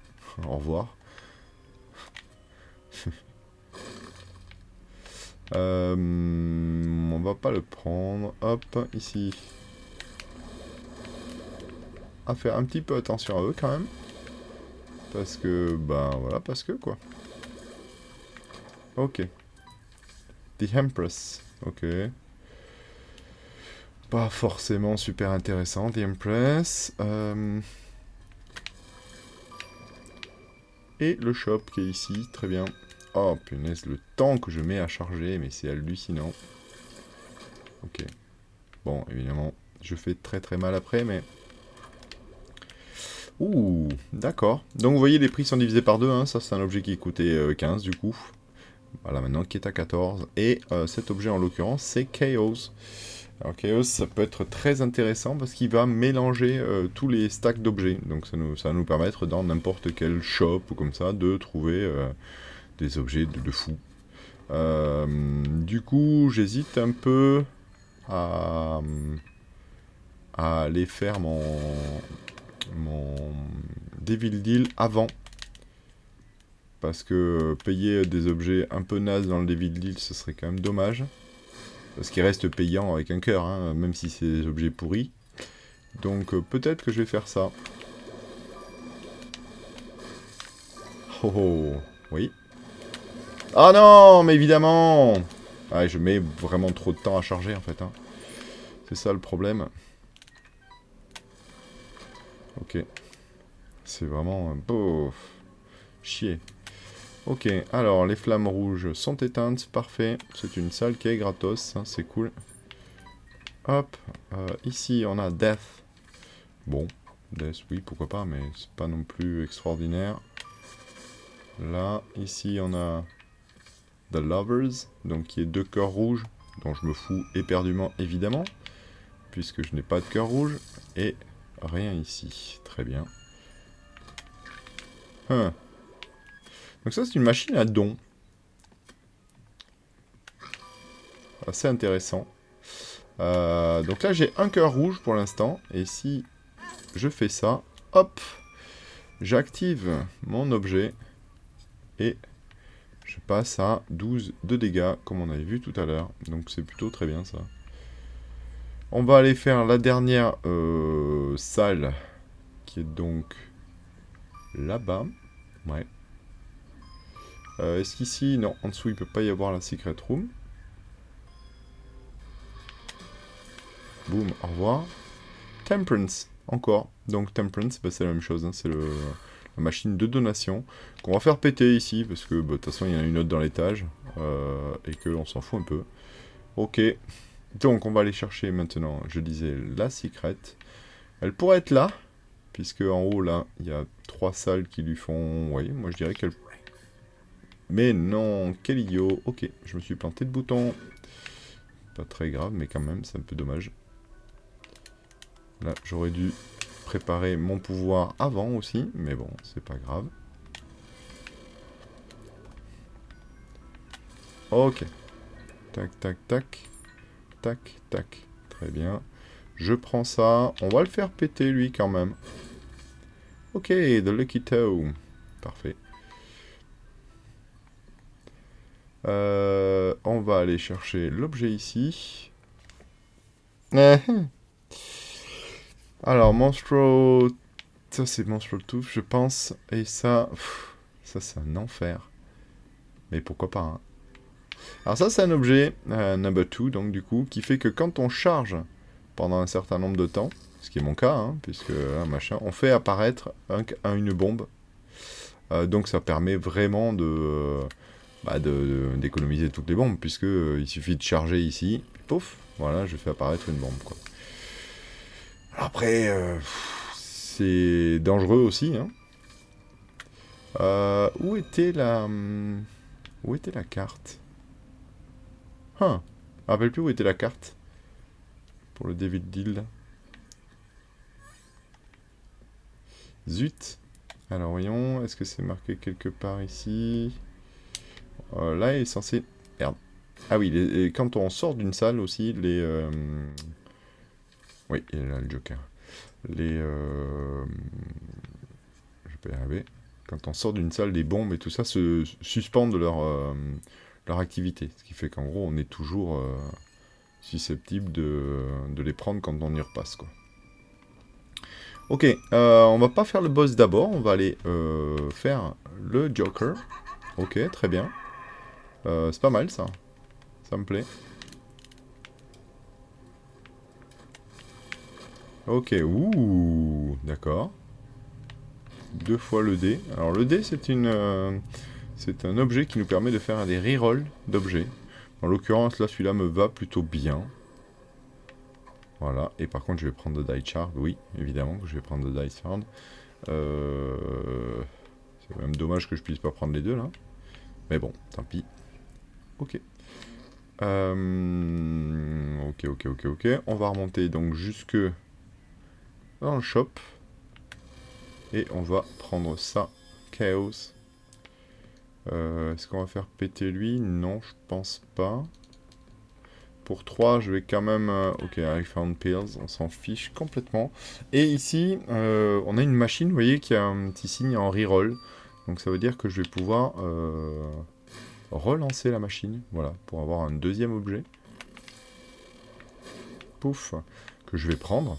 Au revoir. On va pas le prendre. Hop, ici. À faire un petit peu attention à eux quand même. Parce que, ben voilà, parce que quoi. Ok. The Empress. Ok. Pas forcément super intéressant, The Empress. Et le shop qui est ici, très bien. Oh punaise, le temps que je mets à charger, mais c'est hallucinant. Ok. Bon, évidemment, je fais très très mal après, mais... Ouh, d'accord. Donc vous voyez, les prix sont divisés par deux, hein. Ça c'est un objet qui coûtait 15 du coup. Voilà, maintenant qui est à 14. Et cet objet en l'occurrence, c'est Chaos. Alors Chaos, ça peut être très intéressant parce qu'il va mélanger tous les stacks d'objets. Donc ça va nous permettre dans n'importe quel shop ou comme ça de trouver des objets de fou. Du coup, j'hésite un peu à aller faire mon Devil Deal avant. Parce que payer des objets un peu nazes dans le Devil Deal, ce serait quand même dommage. Parce qu'il reste payant avec un cœur, hein, même si c'est des objets pourris. Donc peut-être que je vais faire ça. Oh oh, oui. Ah non, mais évidemment. Ah, je mets vraiment trop de temps à charger en fait. Hein. C'est ça le problème. Ok. C'est vraiment... Bof. Chier. Ok, alors les flammes rouges sont éteintes, parfait. C'est une salle qui est gratos, hein, c'est cool. Hop, ici on a Death. Bon, Death, oui, pourquoi pas, mais c'est pas non plus extraordinaire. Là, ici on a The Lovers, donc qui est 2 cœurs rouges, dont je me fous éperdument évidemment, puisque je n'ai pas de cœur rouge, et rien ici, très bien. Donc ça c'est une machine à dons. Assez intéressant. Donc là j'ai un cœur rouge pour l'instant, et si je fais ça, hop, j'active mon objet, et je passe à 12 de dégâts, comme on avait vu tout à l'heure, donc c'est plutôt très bien ça. On va aller faire la dernière salle, qui est donc là-bas, ouais. Est-ce qu'ici, non, en dessous il peut pas y avoir la secret room. Boum, au revoir. Temperance, encore. Donc Temperance, bah, c'est la même chose, hein, c'est la machine de donation qu'on va faire péter ici, parce que bah, de toute façon il y en a une autre dans l'étage, et qu'on s'en fout un peu. Ok, donc on va aller chercher maintenant, je disais, la secret. Elle pourrait être là, puisque en haut là, il y a 3 salles qui lui font... Oui, moi je dirais qu'elle... Mais non, quel idiot. Ok, je me suis planté de bouton. Pas très grave, mais quand même, c'est un peu dommage. Là, j'aurais dû préparer mon pouvoir avant aussi, mais bon, c'est pas grave. Ok. Tac, tac, tac. Tac, tac. Très bien. Je prends ça. On va le faire péter, lui, quand même. Ok, The Lucky Toe. Parfait. On va aller chercher l'objet ici. Alors, Monstro... Ça, c'est Monstro Tooth, je pense. Et ça... ça, c'est un enfer. Mais pourquoi pas, hein. Alors ça, c'est un objet, number 2, donc du coup, qui fait que quand on charge pendant un certain nombre de temps, ce qui est mon cas, hein, puisque, machin, on fait apparaître une bombe. Donc ça permet vraiment d'économiser toutes les bombes, puisque il suffit de charger ici, pouf, voilà, je fais apparaître une bombe, quoi. Alors après, c'est dangereux aussi, hein. Où était la carte? Je me rappelle plus où était la carte pour le Devil Deal. Zut. Alors voyons, est-ce que c'est marqué quelque part ici? Là, il est censé... Merde. Ah oui, quand on sort d'une salle aussi, les... Oui, il est là le Joker. Les... Je peux y arriver. Quand on sort d'une salle, les bombes et tout ça se suspendent leur activité. Ce qui fait qu'en gros, on est toujours susceptible de les prendre quand on y repasse, quoi. Ok, on va pas faire le boss d'abord, on va aller faire le Joker. Ok, très bien. C'est pas mal ça. Ça me plaît. Ok, ouh, d'accord. 2 fois le dé. Alors le dé, c'est un objet qui nous permet de faire des rerolls d'objets. En l'occurrence, là, celui-là me va plutôt bien. Voilà, et par contre, je vais prendre le die shard. Oui, évidemment que je vais prendre le die shard. C'est même dommage que je puisse pas prendre les deux, là. Mais bon, tant pis. Ok. Ok. On va remonter donc jusque dans le shop. Et on va prendre ça. Chaos. Est-ce qu'on va faire péter lui? Non, je pense pas. Pour 3, je vais quand même... ok, I found pills, on s'en fiche complètement. Et ici, on a une machine, vous voyez, qui a un petit signe en reroll. Donc ça veut dire que je vais pouvoir relancer la machine, voilà, pour avoir un deuxième objet. Pouf, que je vais prendre.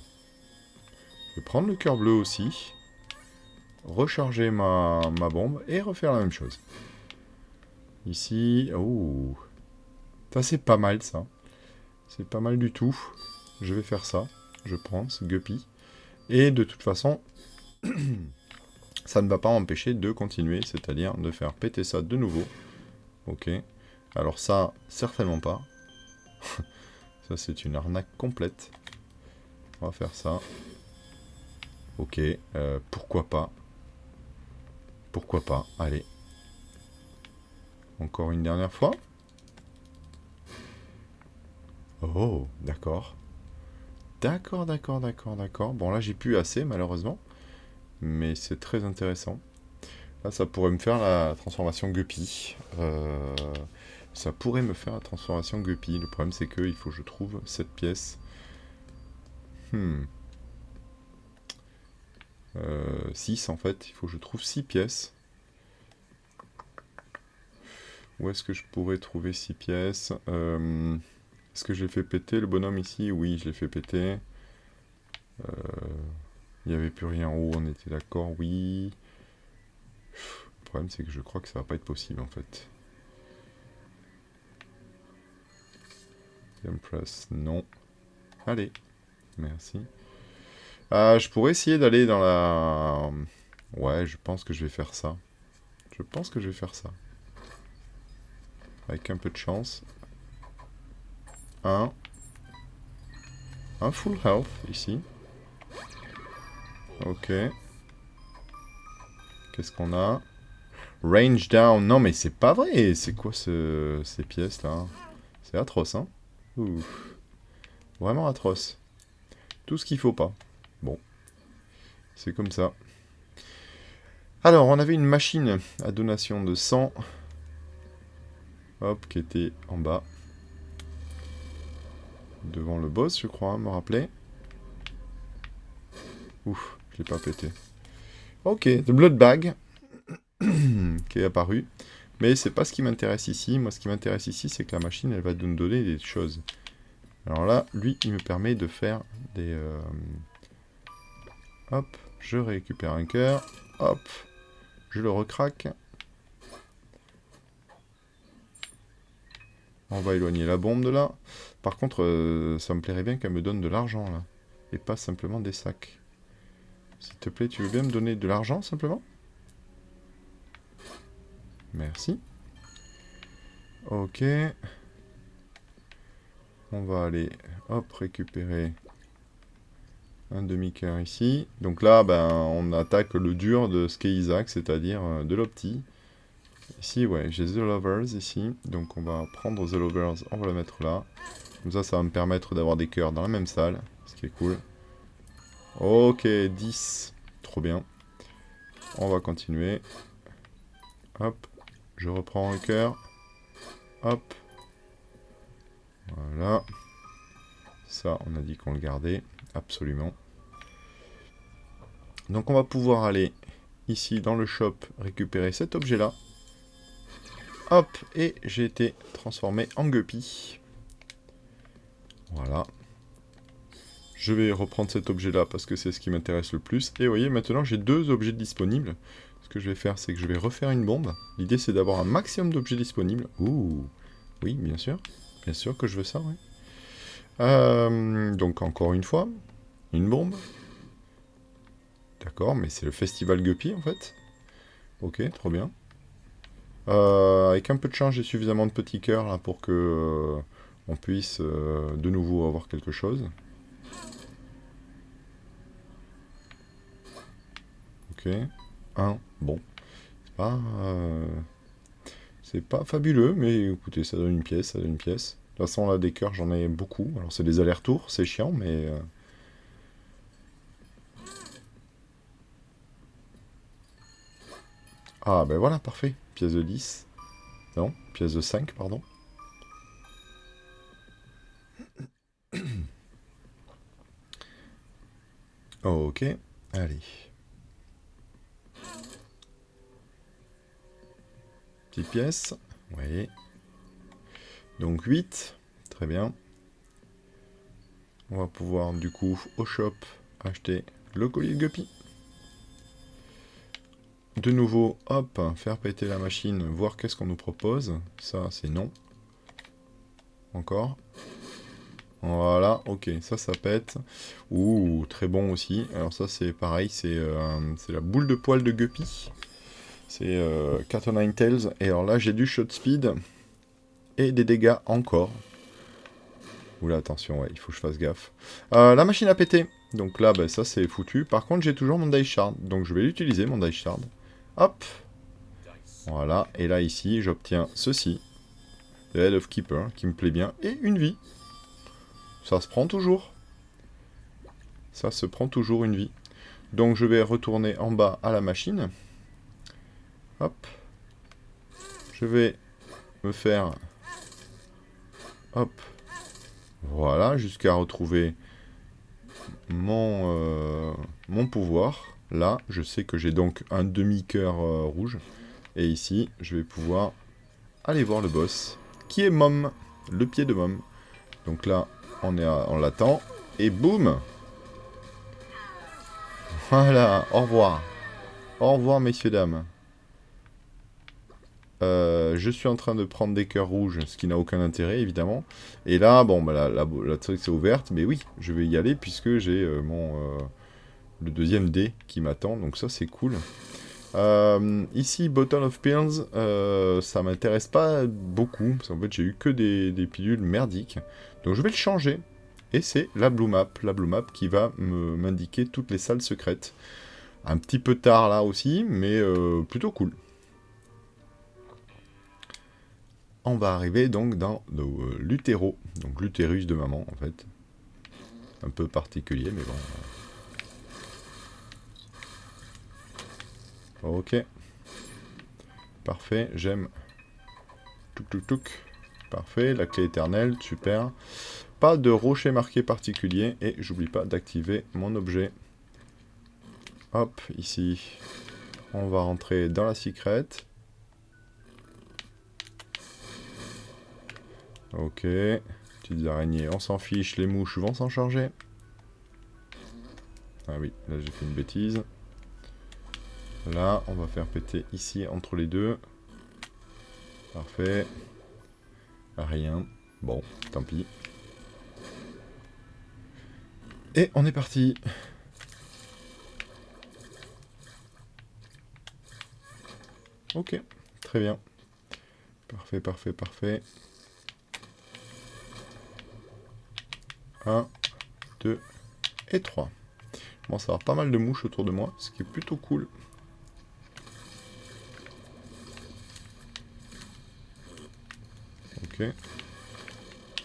Je vais prendre le cœur bleu aussi. Recharger ma bombe et refaire la même chose. Ici, oh, ça c'est pas mal ça. C'est pas mal du tout. Je vais faire ça, je pense, Guppy. Et de toute façon, ça ne va pas m'empêcher de continuer, c'est-à-dire de faire péter ça de nouveau. Ok. Alors ça, certainement pas. Ça, c'est une arnaque complète. On va faire ça. Ok. Pourquoi pas? Pourquoi pas? Allez. Encore une dernière fois. Oh, d'accord. D'accord. Bon, là, j'ai plus assez, malheureusement. Mais c'est très intéressant. Là, ça pourrait me faire la transformation Guppy. Ça pourrait me faire la transformation Guppy. Le problème, c'est qu'il faut que je trouve cette pièce. 6, en fait. Il faut que je trouve 6 pièces. Où est-ce que je pourrais trouver 6 pièces? Est-ce que j'ai fait péter le bonhomme ici? Oui, je l'ai fait péter. Il n'y avait plus rien en haut, on était d'accord, oui. Le problème, c'est que je crois que ça va pas être possible, en fait. Press, non. Allez, merci. Je pourrais essayer d'aller dans la... Ouais, je pense que je vais faire ça. Avec un peu de chance. Un full health, ici. Ok. Qu'est-ce qu'on a? Range down. Non, mais c'est pas vrai. C'est quoi ces pièces-là? C'est atroce, hein? Ouf. Vraiment atroce. Tout ce qu'il faut pas. Bon. C'est comme ça. Alors, on avait une machine à donation de sang. Hop, qui était en bas. Devant le boss, je crois, me rappeler. Ouf, je l'ai pas pété. Ok, The Blood Bag. Qui est apparu. Mais c'est pas ce qui m'intéresse ici. Moi, ce qui m'intéresse ici, c'est que la machine, elle va nous donner des choses. Alors là, lui, il me permet de faire des... Hop, je récupère un cœur. Hop, je le recraque. On va éloigner la bombe de là. Par contre, ça me plairait bien qu'elle me donne de l'argent, là. Et pas simplement des sacs. S'il te plaît, tu veux bien me donner de l'argent, simplement? Merci. Ok. On va aller, hop, récupérer un demi-cœur ici. Donc là, ben, on attaque le dur de ce qu'est Isaac, c'est-à-dire de l'opti. Ici, ouais, j'ai The Lovers ici. Donc on va prendre The Lovers, on va le mettre là. Comme ça va me permettre d'avoir des cœurs dans la même salle, ce qui est cool. Ok, 10. Trop bien. On va continuer. Hop. Je reprends un cœur. Hop. Voilà. Ça, on a dit qu'on le gardait. Absolument. Donc on va pouvoir aller ici dans le shop récupérer cet objet-là. Hop. Et j'ai été transformé en guppy. Voilà. Je vais reprendre cet objet-là parce que c'est ce qui m'intéresse le plus. Et vous voyez, maintenant j'ai 2 objets disponibles. Ce que je vais faire, c'est que je vais refaire une bombe. L'idée, c'est d'avoir un maximum d'objets disponibles. Ouh, oui, bien sûr. Bien sûr que je veux ça, oui. Donc, encore une fois, une bombe. D'accord, mais c'est le festival Guppy, en fait. Ok, trop bien. Avec un peu de chance, j'ai suffisamment de petits cœurs là, pour que on puisse de nouveau avoir quelque chose. Ok. Bon. C'est pas fabuleux, mais écoutez, ça donne une pièce, ça donne une pièce. De toute façon, là, des cœurs, j'en ai beaucoup. Alors, c'est des allers-retours, c'est chiant, mais... Ah, ben voilà, parfait. Pièce de 10. Non, pièce de 5, pardon. Ok, allez. Petite pièce. Oui. Donc 8. Très bien. On va pouvoir, du coup, au shop, acheter le collier Guppy. De nouveau, hop, faire péter la machine, voir qu'est-ce qu'on nous propose. Ça, c'est non. Encore. Voilà, ok, ça pète. Ouh, très bon aussi. Alors ça, c'est pareil, c'est la boule de poil de Guppy. C'est Cat o' Nine Tails. Et alors là, j'ai du shot speed et des dégâts encore. Oula, attention, ouais, il faut que je fasse gaffe. La machine a pété. Donc là, bah, ça, c'est foutu. Par contre, j'ai toujours mon Dice Shard. Donc je vais l'utiliser, mon Dice Shard. Hop. Voilà, et là, ici, j'obtiens ceci. Le Head of Keeper, qui me plaît bien. Et une vie. Ça se prend toujours. Ça se prend toujours une vie. Donc je vais retourner en bas à la machine. Hop. Je vais me faire... Hop. Voilà, jusqu'à retrouver mon pouvoir. Là, je sais que j'ai donc un demi-cœur rouge. Et ici, je vais pouvoir aller voir le boss, qui est Mom, le pied de Mom. Donc là, on l'attend. Et boum! Voilà, au revoir. Au revoir, messieurs, dames. Je suis en train de prendre des cœurs rouges, ce qui n'a aucun intérêt, évidemment. Et là, bon, bah, la truc c'est ouverte, mais oui, je vais y aller, puisque j'ai le deuxième dé qui m'attend, donc ça, c'est cool. Ici, Bottle of Pills, ça m'intéresse pas beaucoup, parce qu'en fait, j'ai eu que des pilules merdiques. Donc je vais le changer, et c'est la Blue Map qui va m'indiquer toutes les salles secrètes. Un petit peu tard là aussi, mais plutôt cool. On va arriver donc dans l'utéro, donc l'utérus de maman en fait. Un peu particulier, mais bon. Ok. Parfait, j'aime. Touk touk touk. Parfait, la clé éternelle, super. Pas de rocher marqué particulier, et j'oublie pas d'activer mon objet. Hop, ici, on va rentrer dans la secrète. Ok, petites araignées, on s'en fiche, les mouches vont s'en charger. Ah oui, là j'ai fait une bêtise. Là, on va faire péter ici, entre les deux. Parfait. Rien. Bon, tant pis. Et on est parti. Ok, très bien. Parfait, parfait, parfait. 1, 2 et 3. Je commence à avoir pas mal de mouches autour de moi, ce qui est plutôt cool. Ok.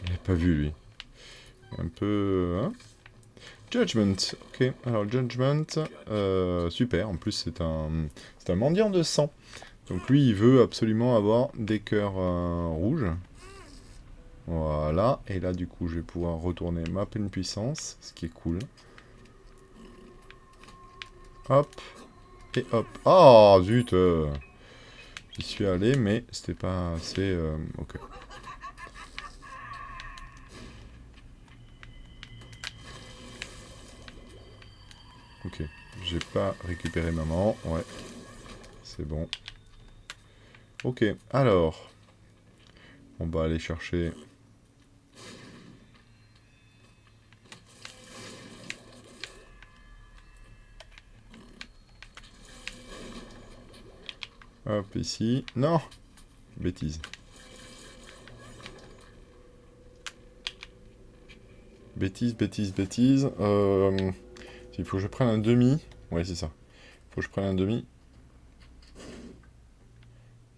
Il n'a pas vu, lui. Un peu... Hein, Judgment, ok. Alors Judgment, super. En plus c'est un mendiant de sang. Donc lui il veut absolument avoir des cœurs rouges. Voilà. Et là du coup je vais pouvoir retourner ma pleine puissance, ce qui est cool. Hop. Et hop. Oh zut, j'y suis allé mais c'était pas assez... ok. Ok. J'ai pas récupéré maman. Ouais. C'est bon. Ok. Alors. On va aller chercher... Hop, ici. Non! Bêtise. Bêtise, bêtise, bêtise. Il faut que je prenne un demi. Ouais, c'est ça. Il faut que je prenne un demi.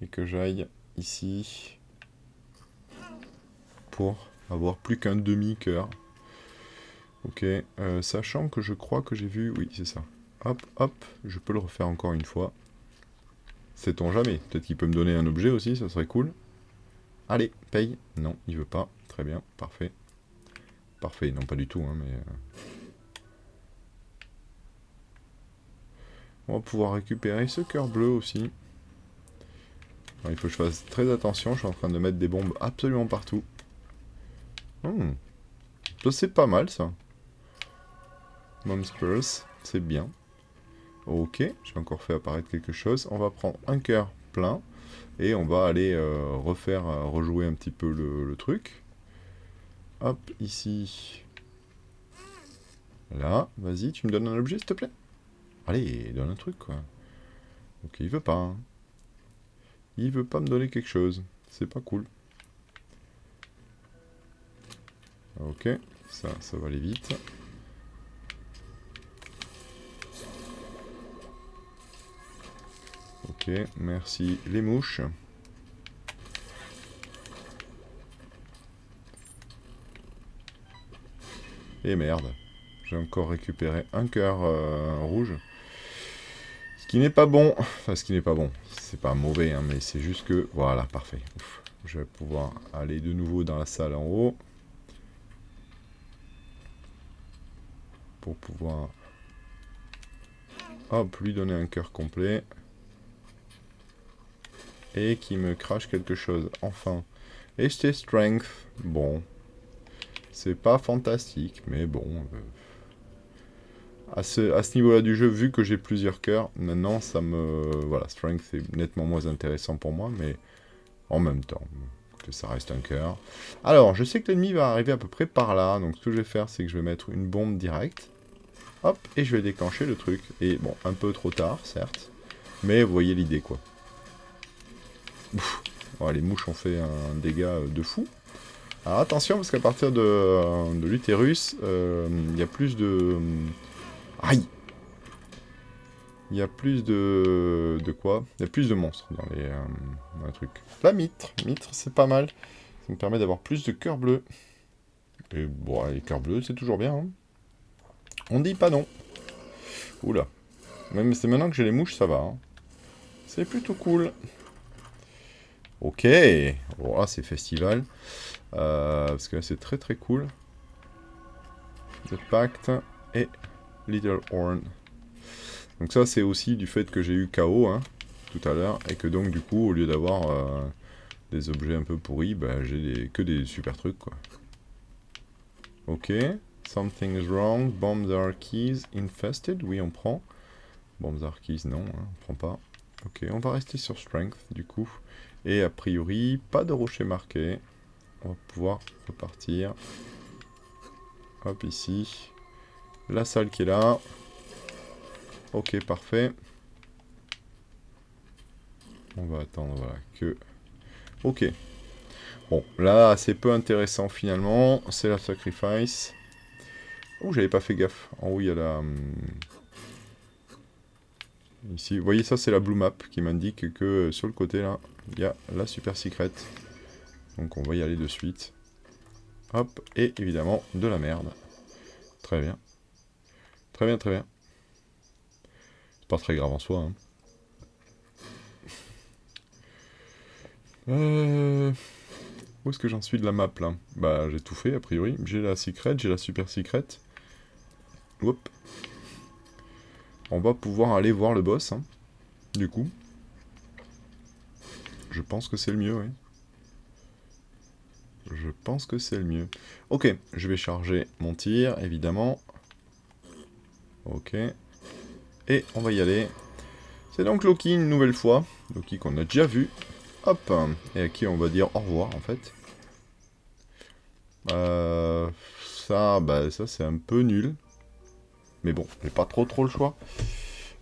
Et que j'aille ici. Pour avoir plus qu'un demi-cœur. Ok. Sachant que je crois que j'ai vu... Oui, c'est ça. Hop, hop. Je peux le refaire encore une fois. Sait-on jamais. Peut-être qu'il peut me donner un objet aussi, ça serait cool. Allez, paye. Non, il veut pas. Très bien, parfait. Parfait, non pas du tout, hein, mais... On va pouvoir récupérer ce cœur bleu aussi. Alors, il faut que je fasse très attention, je suis en train de mettre des bombes absolument partout. Ça c'est pas mal ça. Mom's Purse, c'est bien. Ok, j'ai encore fait apparaître quelque chose. On va prendre un cœur plein. Et on va aller rejouer un petit peu le truc. Hop, ici. Là, vas-y, tu me donnes un objet s'il te plaît? Allez, donne un truc quoi. Ok, il veut pas. Hein. Il veut pas me donner quelque chose. C'est pas cool. Ok, ça va aller vite. Ok, merci les mouches. Et merde, j'ai encore récupéré un cœur rouge. Ce qui n'est pas bon. Enfin, ce qui n'est pas bon. C'est pas mauvais, hein, mais c'est juste que... Voilà, parfait. Ouf. Je vais pouvoir aller de nouveau dans la salle en haut. Pour pouvoir... Hop, lui donner un cœur complet. Et qui me crache quelque chose, enfin. Et c'est Strength. Bon. C'est pas fantastique, mais bon... À ce niveau-là du jeu, vu que j'ai plusieurs cœurs, maintenant ça me... Voilà, Strength est nettement moins intéressant pour moi, mais en même temps, que ça reste un cœur. Alors, je sais que l'ennemi va arriver à peu près par là, donc ce que je vais faire, c'est que je vais mettre une bombe directe. Hop, et je vais déclencher le truc. Et bon, un peu trop tard, certes, mais vous voyez l'idée, quoi. Ouf. Ouais, les mouches ont fait un dégât de fou. Alors attention, parce qu'à partir de l'utérus, il y a plus de... Aïe! Il y a plus de... De quoi? Il y a plus de monstres dans les trucs. La mitre. Mitre, c'est pas mal. Ça me permet d'avoir plus de cœurs bleus. Et bon, les cœurs bleus, c'est toujours bien. Hein. On dit pas non. Oula. Même c'est maintenant que j'ai les mouches, ça va. Hein. C'est plutôt cool. Ok. Voilà, c'est festival. Parce que là, c'est très très cool. The Pact et Little Horn. Donc ça, c'est aussi du fait que j'ai eu KO hein, tout à l'heure. Et que donc, du coup, au lieu d'avoir des objets un peu pourris, bah, j'ai que des super trucs, quoi. Ok. Something's wrong. Bombs are keys infested. Oui, on prend. Bombs are keys, non, hein, on prend pas. Ok, on va rester sur Strength, du coup. Et a priori, pas de rocher marqué. On va pouvoir repartir. Hop, ici. La salle qui est là. Ok, parfait. On va attendre, voilà, que... Ok. Bon, là, assez peu intéressant, finalement. C'est la sacrifice. Oh, j'avais pas fait gaffe. En haut, il y a la... Ici, vous voyez, ça, c'est la blue map qui m'indique que sur le côté, là, il y a la super secret. Donc, on va y aller de suite. Hop, et évidemment, de la merde. Très bien. Très bien, très bien. C'est pas très grave en soi. Hein. Où est-ce que j'en suis de la map là? Bah j'ai tout fait a priori. J'ai la secret, j'ai la super secret. Hop. On va pouvoir aller voir le boss. Hein, du coup. Je pense que c'est le mieux, oui. Je pense que c'est le mieux. Ok, je vais charger mon tir, évidemment. Ok. Et on va y aller. C'est donc Loki une nouvelle fois. Loki qu'on a déjà vu. Hop. Et à qui on va dire au revoir, en fait. Ça c'est un peu nul. Mais bon, j'ai pas trop le choix.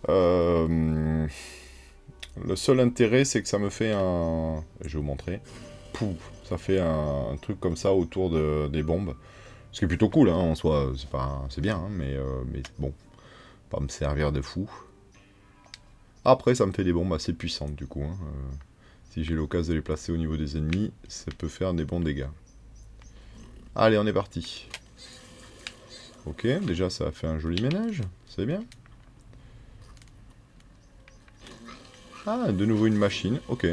Le seul intérêt, c'est que ça me fait un... Je vais vous montrer. Pouf, ça fait un truc comme ça autour des bombes. Ce qui est plutôt cool, hein, en soi. C'est bien, hein, mais bon. Pas me servir de fou. Après, ça me fait des bombes assez puissantes, du coup. Hein. Si j'ai l'occasion de les placer au niveau des ennemis, ça peut faire des bons dégâts. Allez, on est parti. Ok, déjà, ça a fait un joli ménage. C'est bien. Ah, de nouveau une machine. Ok.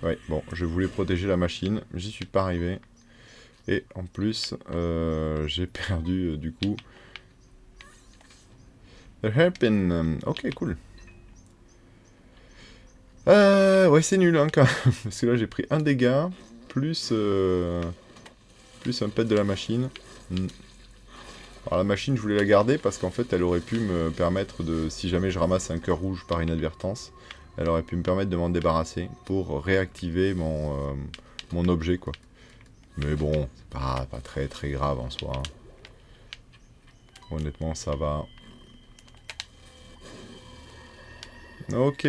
Ouais, bon, je voulais protéger la machine. J'y suis pas arrivé. Et en plus, j'ai perdu, du coup... The hairpin. Ok, cool. Ouais, c'est nul, hein, quand même. Parce que là, j'ai pris un dégât, plus un pet de la machine. Alors, la machine, je voulais la garder parce qu'en fait, elle aurait pu me permettre de... Si jamais je ramasse un cœur rouge par inadvertance, elle aurait pu me permettre de m'en débarrasser pour réactiver mon objet, quoi. Mais bon, c'est pas très grave en soi. Hein. Honnêtement, ça va. Ok,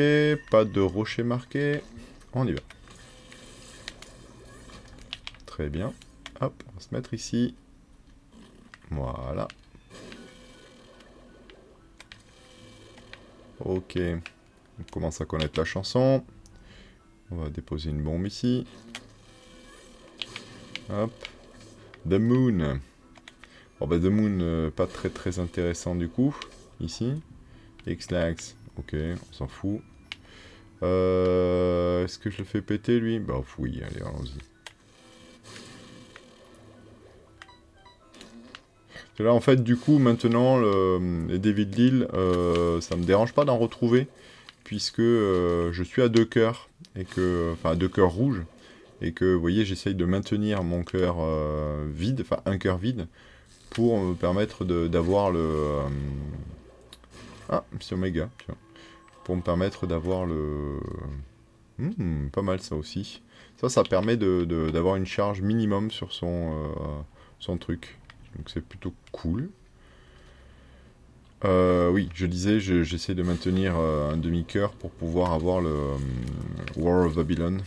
pas de rocher marqué. On y va. Très bien. Hop, on va se mettre ici. Voilà. Ok. On commence à connaître la chanson. On va déposer une bombe ici. Hop. The Moon. Bon bah The Moon, pas très intéressant du coup. Ici. X-Lax. Ok, on s'en fout. Est-ce que je le fais péter lui? Bah oui, allez, allons-y. Là en fait du coup maintenant les David Lille, ça me dérange pas d'en retrouver. Puisque je suis à 2 cœurs. Et que. Enfin à 2 cœurs rouges. Et que vous voyez j'essaye de maintenir mon cœur vide. Enfin un cœur vide. Pour me permettre d'avoir le... Ah, c'est Omega, tiens. Pour me permettre d'avoir le... pas mal ça aussi. Ça permet d'avoir une charge minimum sur son truc. Donc c'est plutôt cool. Oui, je disais, j'essaie de maintenir un demi-cœur pour pouvoir avoir le War of Babylon.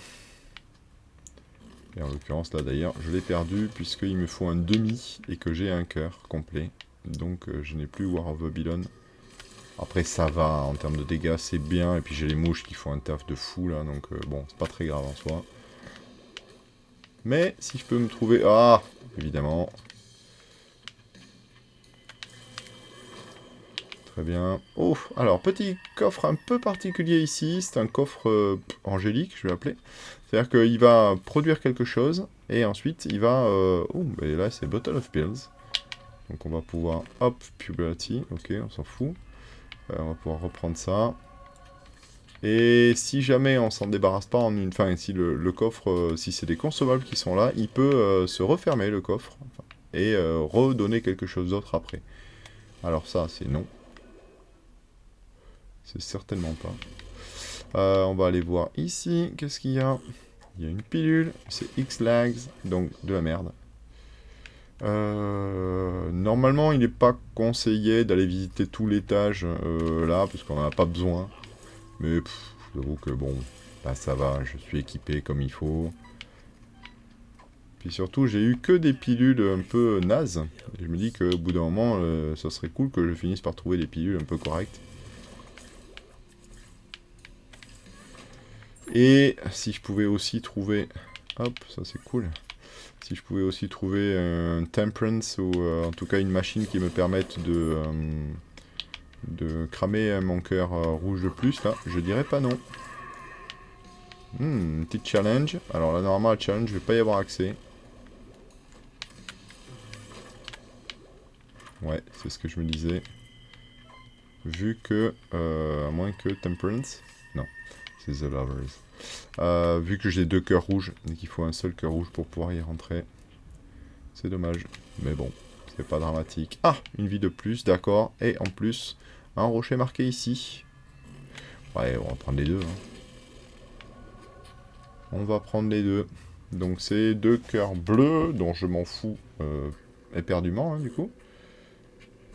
Et en l'occurrence là d'ailleurs, je l'ai perdu puisqu'il me faut un demi et que j'ai un cœur complet. Donc je n'ai plus War of Babylon. Après ça va, en termes de dégâts c'est bien, et puis j'ai les mouches qui font un taf de fou là, donc bon, c'est pas très grave en soi. Mais si je peux me trouver... Ah, évidemment. Très bien. Oh, alors petit coffre un peu particulier ici, c'est un coffre angélique, je vais l'appeler. C'est-à-dire qu'il va produire quelque chose, et ensuite il va... Oh, et là c'est Bottle of Pills. Donc on va pouvoir... Hop, Puberty, ok, on s'en fout. On va pouvoir reprendre ça. Et si jamais on s'en débarrasse pas en une... Enfin, si le coffre, si c'est des consommables qui sont là, il peut se refermer le coffre. Enfin, et redonner quelque chose d'autre après. Alors ça, c'est non. C'est certainement pas. On va aller voir ici. Qu'est-ce qu'il y a? Il y a une pilule. C'est X-Lags. Donc de la merde. Normalement, il n'est pas conseillé d'aller visiter tout l'étage là, parce qu'on n'en a pas besoin. Mais je t'avoue que bon, là ça va, je suis équipé comme il faut. Puis surtout, j'ai eu que des pilules un peu nazes. Et je me dis qu'au bout d'un moment, ça serait cool que je finisse par trouver des pilules un peu correctes. Et si je pouvais aussi trouver... Hop, ça c'est cool. Si je pouvais aussi trouver un Temperance ou en tout cas une machine qui me permette de cramer mon cœur rouge de plus, là, je dirais pas non. Une petite challenge. Alors là, normalement, la challenge, je vais pas y avoir accès. Ouais, c'est ce que je me disais. Vu que, à moins que Temperance... Non, c'est The Lovers. Vu que j'ai 2 cœurs rouges, et qu'il faut un seul cœur rouge pour pouvoir y rentrer. C'est dommage. Mais bon, c'est pas dramatique. Ah, une vie de plus, d'accord. Et en plus, un rocher marqué ici. Ouais, on va prendre les deux. Hein. On va prendre les deux. Donc c'est 2 cœurs bleus, dont je m'en fous éperdument, hein, du coup.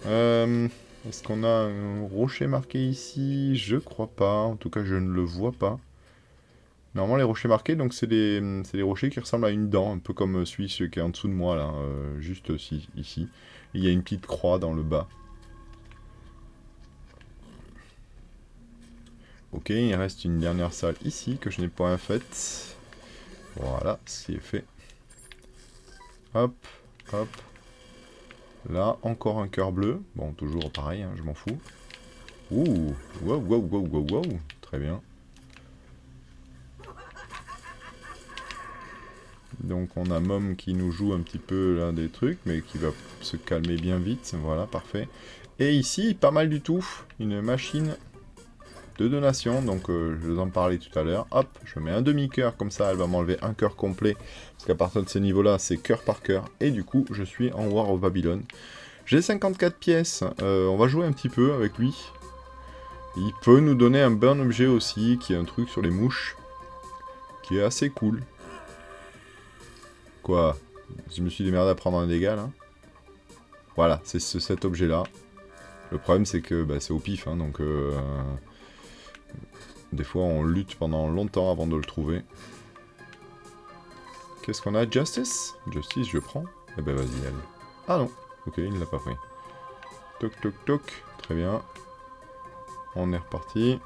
Est-ce qu'on a un rocher marqué ici? Je crois pas. En tout cas, je ne le vois pas. Normalement, les rochers marqués, donc c'est des rochers qui ressemblent à une dent, un peu comme celui qui est en dessous de moi, là, juste ici. Il y a une petite croix dans le bas. Ok, il reste une dernière salle ici que je n'ai pas faite. Voilà, c'est fait. Hop, hop. Là, encore un cœur bleu. Bon, toujours pareil, hein, je m'en fous. Ouh, wow, wow, wow, wow, wow. Très bien. Donc on a Mom qui nous joue un petit peu là des trucs, mais qui va se calmer bien vite. Voilà, parfait. Et ici, pas mal du tout, une machine de donation. Donc je vous en parlais tout à l'heure. Hop, je mets un demi-cœur, comme ça elle va m'enlever un cœur complet. Parce qu'à partir de ce niveau-là, c'est cœur par cœur. Et du coup, je suis en War of Babylon. J'ai 54 pièces. On va jouer un petit peu avec lui. Il peut nous donner un bon objet aussi, qui est un truc sur les mouches. Qui est assez cool. Quoi? Je me suis démerdé à prendre un dégât là. Voilà, c'est cet objet là. Le problème c'est que bah, c'est au pif, hein, donc des fois on lutte pendant longtemps avant de le trouver. Qu'est-ce qu'on a? Justice? Justice, je prends. Eh ben vas-y, allez. Ah non, ok, il ne l'a pas pris. Toc toc toc, très bien. On est reparti.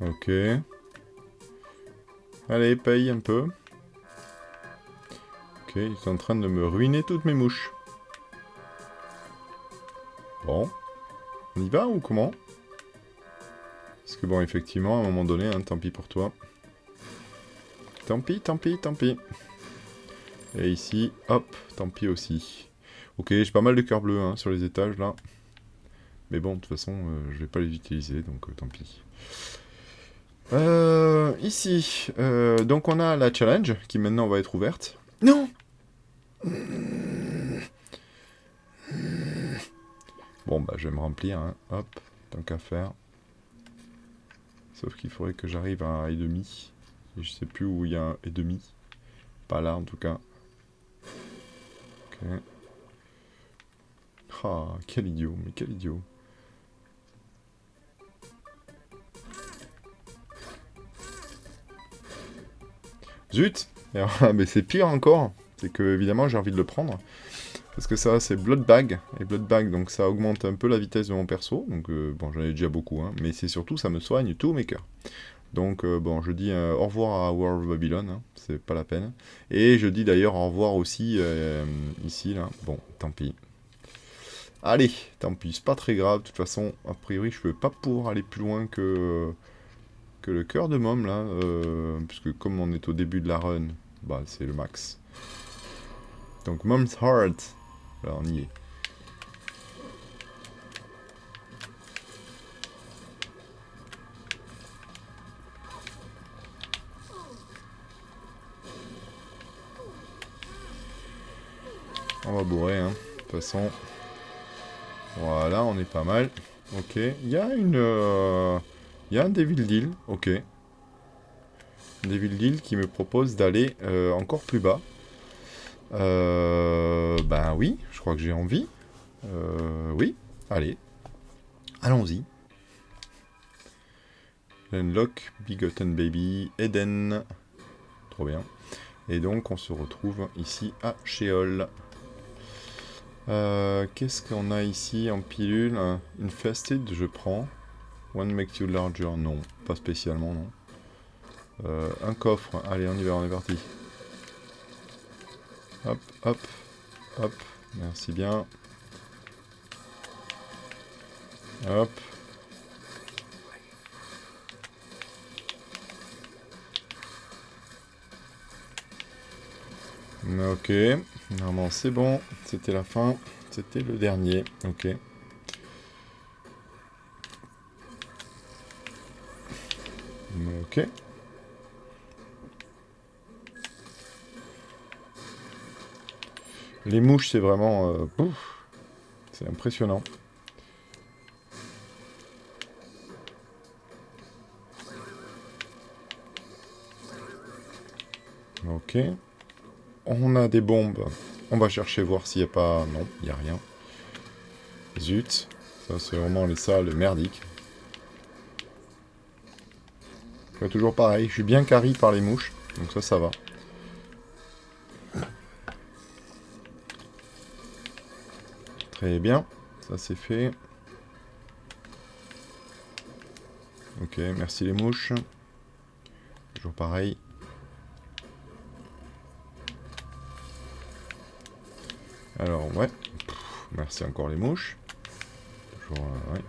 Ok. Allez, paye un peu. Ok, il est en train de me ruiner toutes mes mouches. Bon. On y va ou comment? Parce que bon, effectivement, à un moment donné, hein, tant pis pour toi. Tant pis, tant pis, tant pis. Et ici, hop, tant pis aussi. Ok, j'ai pas mal de cœurs bleus hein, sur les étages, là. Mais bon, de toute façon, je vais pas les utiliser, donc tant pis. Ici, donc on a la challenge, qui maintenant va être ouverte. Non! Bon, bah, je vais me remplir, hein. Hop, tant qu'à faire. Sauf qu'il faudrait que j'arrive à un et demi. Et je sais plus où il y a un et demi. Pas là, en tout cas. Ok. Ah, quel idiot, mais quel idiot. Zut! Mais c'est pire encore. C'est que, évidemment, j'ai envie de le prendre. Parce que ça, c'est Blood Bag. Et Blood Bag, donc ça augmente un peu la vitesse de mon perso. Donc, bon, j'en ai déjà beaucoup, hein. Mais c'est surtout, ça me soigne tous mes cœurs. Donc, bon, je dis au revoir à War of Babylon. Hein, c'est pas la peine. Et je dis d'ailleurs au revoir aussi, ici, là. Bon, tant pis. Allez, tant pis, c'est pas très grave. De toute façon, a priori, je peux pas pouvoir aller plus loin que le cœur de Mom, là. Puisque comme on est au début de la run, bah, c'est le max. Donc, Mom's Heart. Là, on y est. On va bourrer, hein. De toute façon. Voilà, on est pas mal. Ok. Il y a une... Il y a un Devil Deal. Ok. Un Devil Deal qui me propose d'aller encore plus bas. Ben oui, je crois que j'ai envie. Oui. Allez. Allons-y. Unlock, Begotten Baby, Eden. Trop bien. Et donc, on se retrouve ici à Sheol. Qu'est-ce qu'on a ici en pilule? Infested, je prends. One makes you larger, non. Pas spécialement, non. Un coffre, allez, on y va, on est parti. Hop, hop, hop, merci bien. Hop. Ok, normalement c'est bon, c'était la fin, c'était le dernier, ok. Ok. Les mouches c'est vraiment... c'est impressionnant. Ok. On a des bombes. On va chercher voir s'il n'y a pas... Non, il n'y a rien. Zut. Ça, c'est vraiment les salles merdiques. C'est toujours pareil. Je suis bien carry par les mouches. Donc ça va. Très bien. Ça, c'est fait. Ok, merci les mouches. Toujours pareil. Alors, ouais. Merci encore les mouches. Toujours, ouais.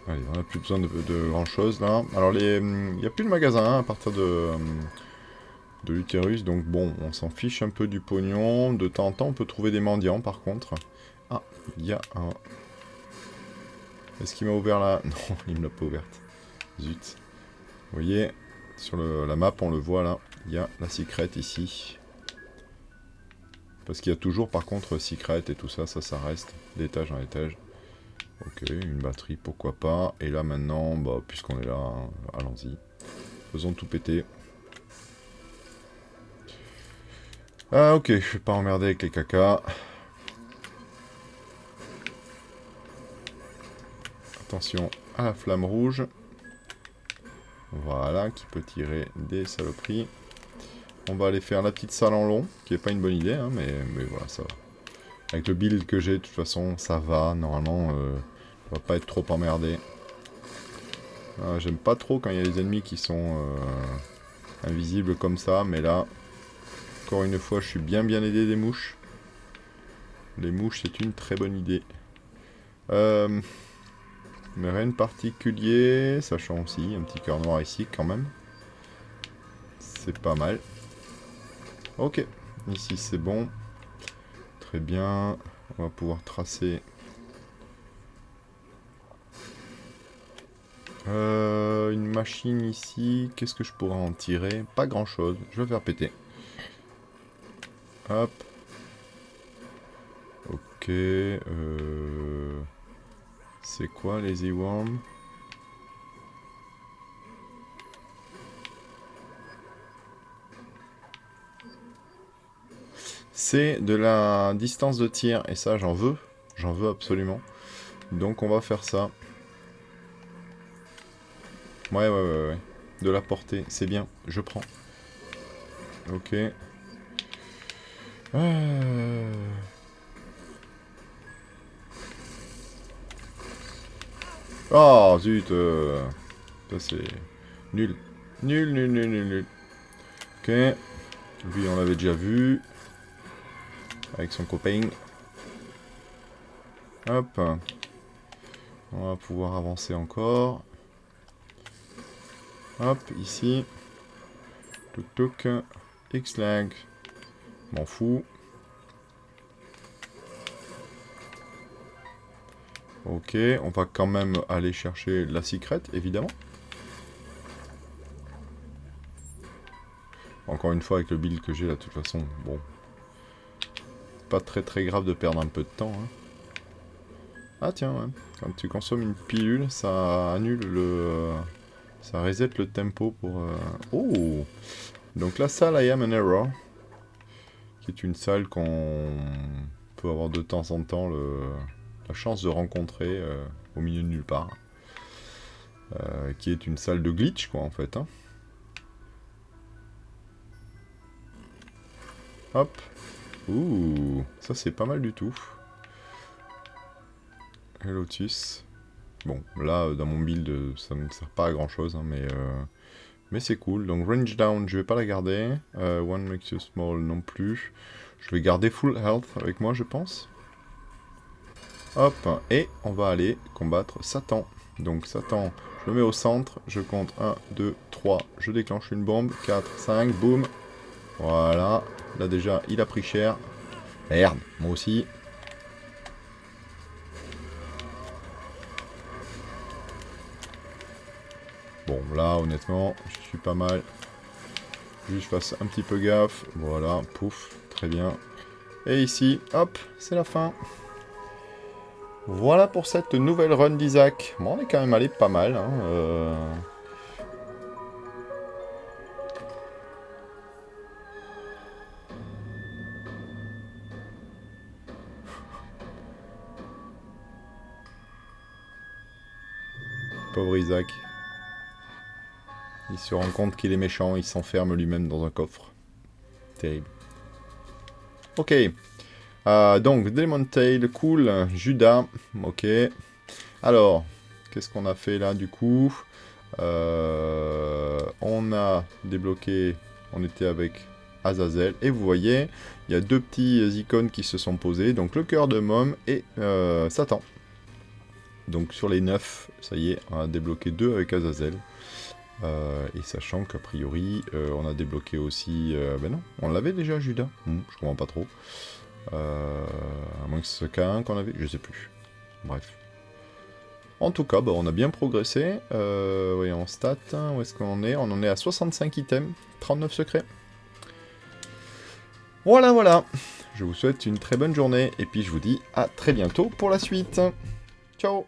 Allez, on n'a plus besoin de grand chose là. Alors, il n'y a plus de magasin hein, à partir de l'utérus. Donc, bon, on s'en fiche un peu du pognon. De temps en temps, on peut trouver des mendiants par contre. Ah, il y a un. Est-ce qu'il m'a ouvert là? Non, il me l'a pas ouverte. Zut. Vous voyez, sur la map, on le voit là. Il y a la secret ici. Parce qu'il y a toujours par contre secret et tout ça, ça reste d'étage en étage. Ok, une batterie, pourquoi pas. Et là maintenant, bah, puisqu'on est là, hein, allons-y. Faisons tout péter. Ah ok, je vais pas emmerder avec les caca. Attention à la flamme rouge. Voilà, qui peut tirer des saloperies. On va aller faire la petite salle en long, qui est pas une bonne idée, hein, mais voilà, ça va. Avec le build que j'ai, de toute façon, ça va. Normalement, on va pas être trop emmerdé. J'aime pas trop quand il y a les ennemis qui sont invisibles comme ça, mais là, encore une fois, je suis bien aidé des mouches. Les mouches, c'est une très bonne idée. Mais rien de particulier, sachant aussi, un petit cœur noir ici quand même. C'est pas mal. Ok, ici c'est bon. Très bien, on va pouvoir tracer. Une machine ici, qu'est-ce que je pourrais en tirer? Pas grand chose, je vais faire péter. Hop. Ok, c'est quoi les E-Worms? C'est de la distance de tir, et ça j'en veux absolument. Donc on va faire ça. Ouais. De la portée, c'est bien, je prends. Ok. Oh zut, ça c'est nul. Nul. Ok. Lui on l'avait déjà vu. Avec son copain. Hop. On va pouvoir avancer encore. Hop, ici. Tuk. X-Lag. M'en fous. Ok, on va quand même aller chercher la secret, évidemment. Encore une fois, avec le build que j'ai là, de toute façon, bon. Pas très grave de perdre un peu de temps. Hein. Ah tiens, ouais. Quand tu consommes une pilule, ça annule le... ça reset le tempo pour... Oh! Donc la salle I Am an Error, qui est une salle qu'on peut avoir de temps en temps la chance de rencontrer au milieu de nulle part. Qui est une salle de glitch, quoi, en fait. Hein. Hop. Ouh, ça c'est pas mal du tout. Et Lotus. Bon, là, dans mon build, ça ne sert pas à grand chose, hein, mais c'est cool. Donc, range down, je vais pas la garder. One makes you small non plus. Je vais garder full health avec moi, je pense. Hop, et on va aller combattre Satan. Donc, Satan, je le mets au centre. Je compte 1, 2, 3. Je déclenche une bombe. 4, 5, boum. Voilà. Là, déjà, il a pris cher. Merde, moi aussi. Bon, là, honnêtement, je suis pas mal. Juste je fasse un petit peu gaffe. Voilà, pouf, très bien. Et ici, hop, c'est la fin. Voilà pour cette nouvelle run d'Isaac. Bon, on est quand même allé pas mal. Hein, Pauvre Isaac. Il se rend compte qu'il est méchant, il s'enferme lui-même dans un coffre. Terrible. Ok. Donc, Demon Tail, cool. Judas, ok. Alors, qu'est-ce qu'on a fait là du coup? On a débloqué, on était avec Azazel, et vous voyez, il y a deux petits icônes qui se sont posés, donc le cœur de Mom et Satan. Donc sur les 9, ça y est, on a débloqué 2 avec Azazel. Et sachant qu'a priori, on a débloqué aussi... ben non, on l'avait déjà, Judas. Je comprends pas trop. À moins que ce K1 qu'on avait, je sais plus. Bref. En tout cas, bah, on a bien progressé. Voyons, stats, où est-ce qu'on en est? On en est à 65 items, 39 secrets. Voilà, voilà. Je vous souhaite une très bonne journée, et puis je vous dis à très bientôt pour la suite. Ciao!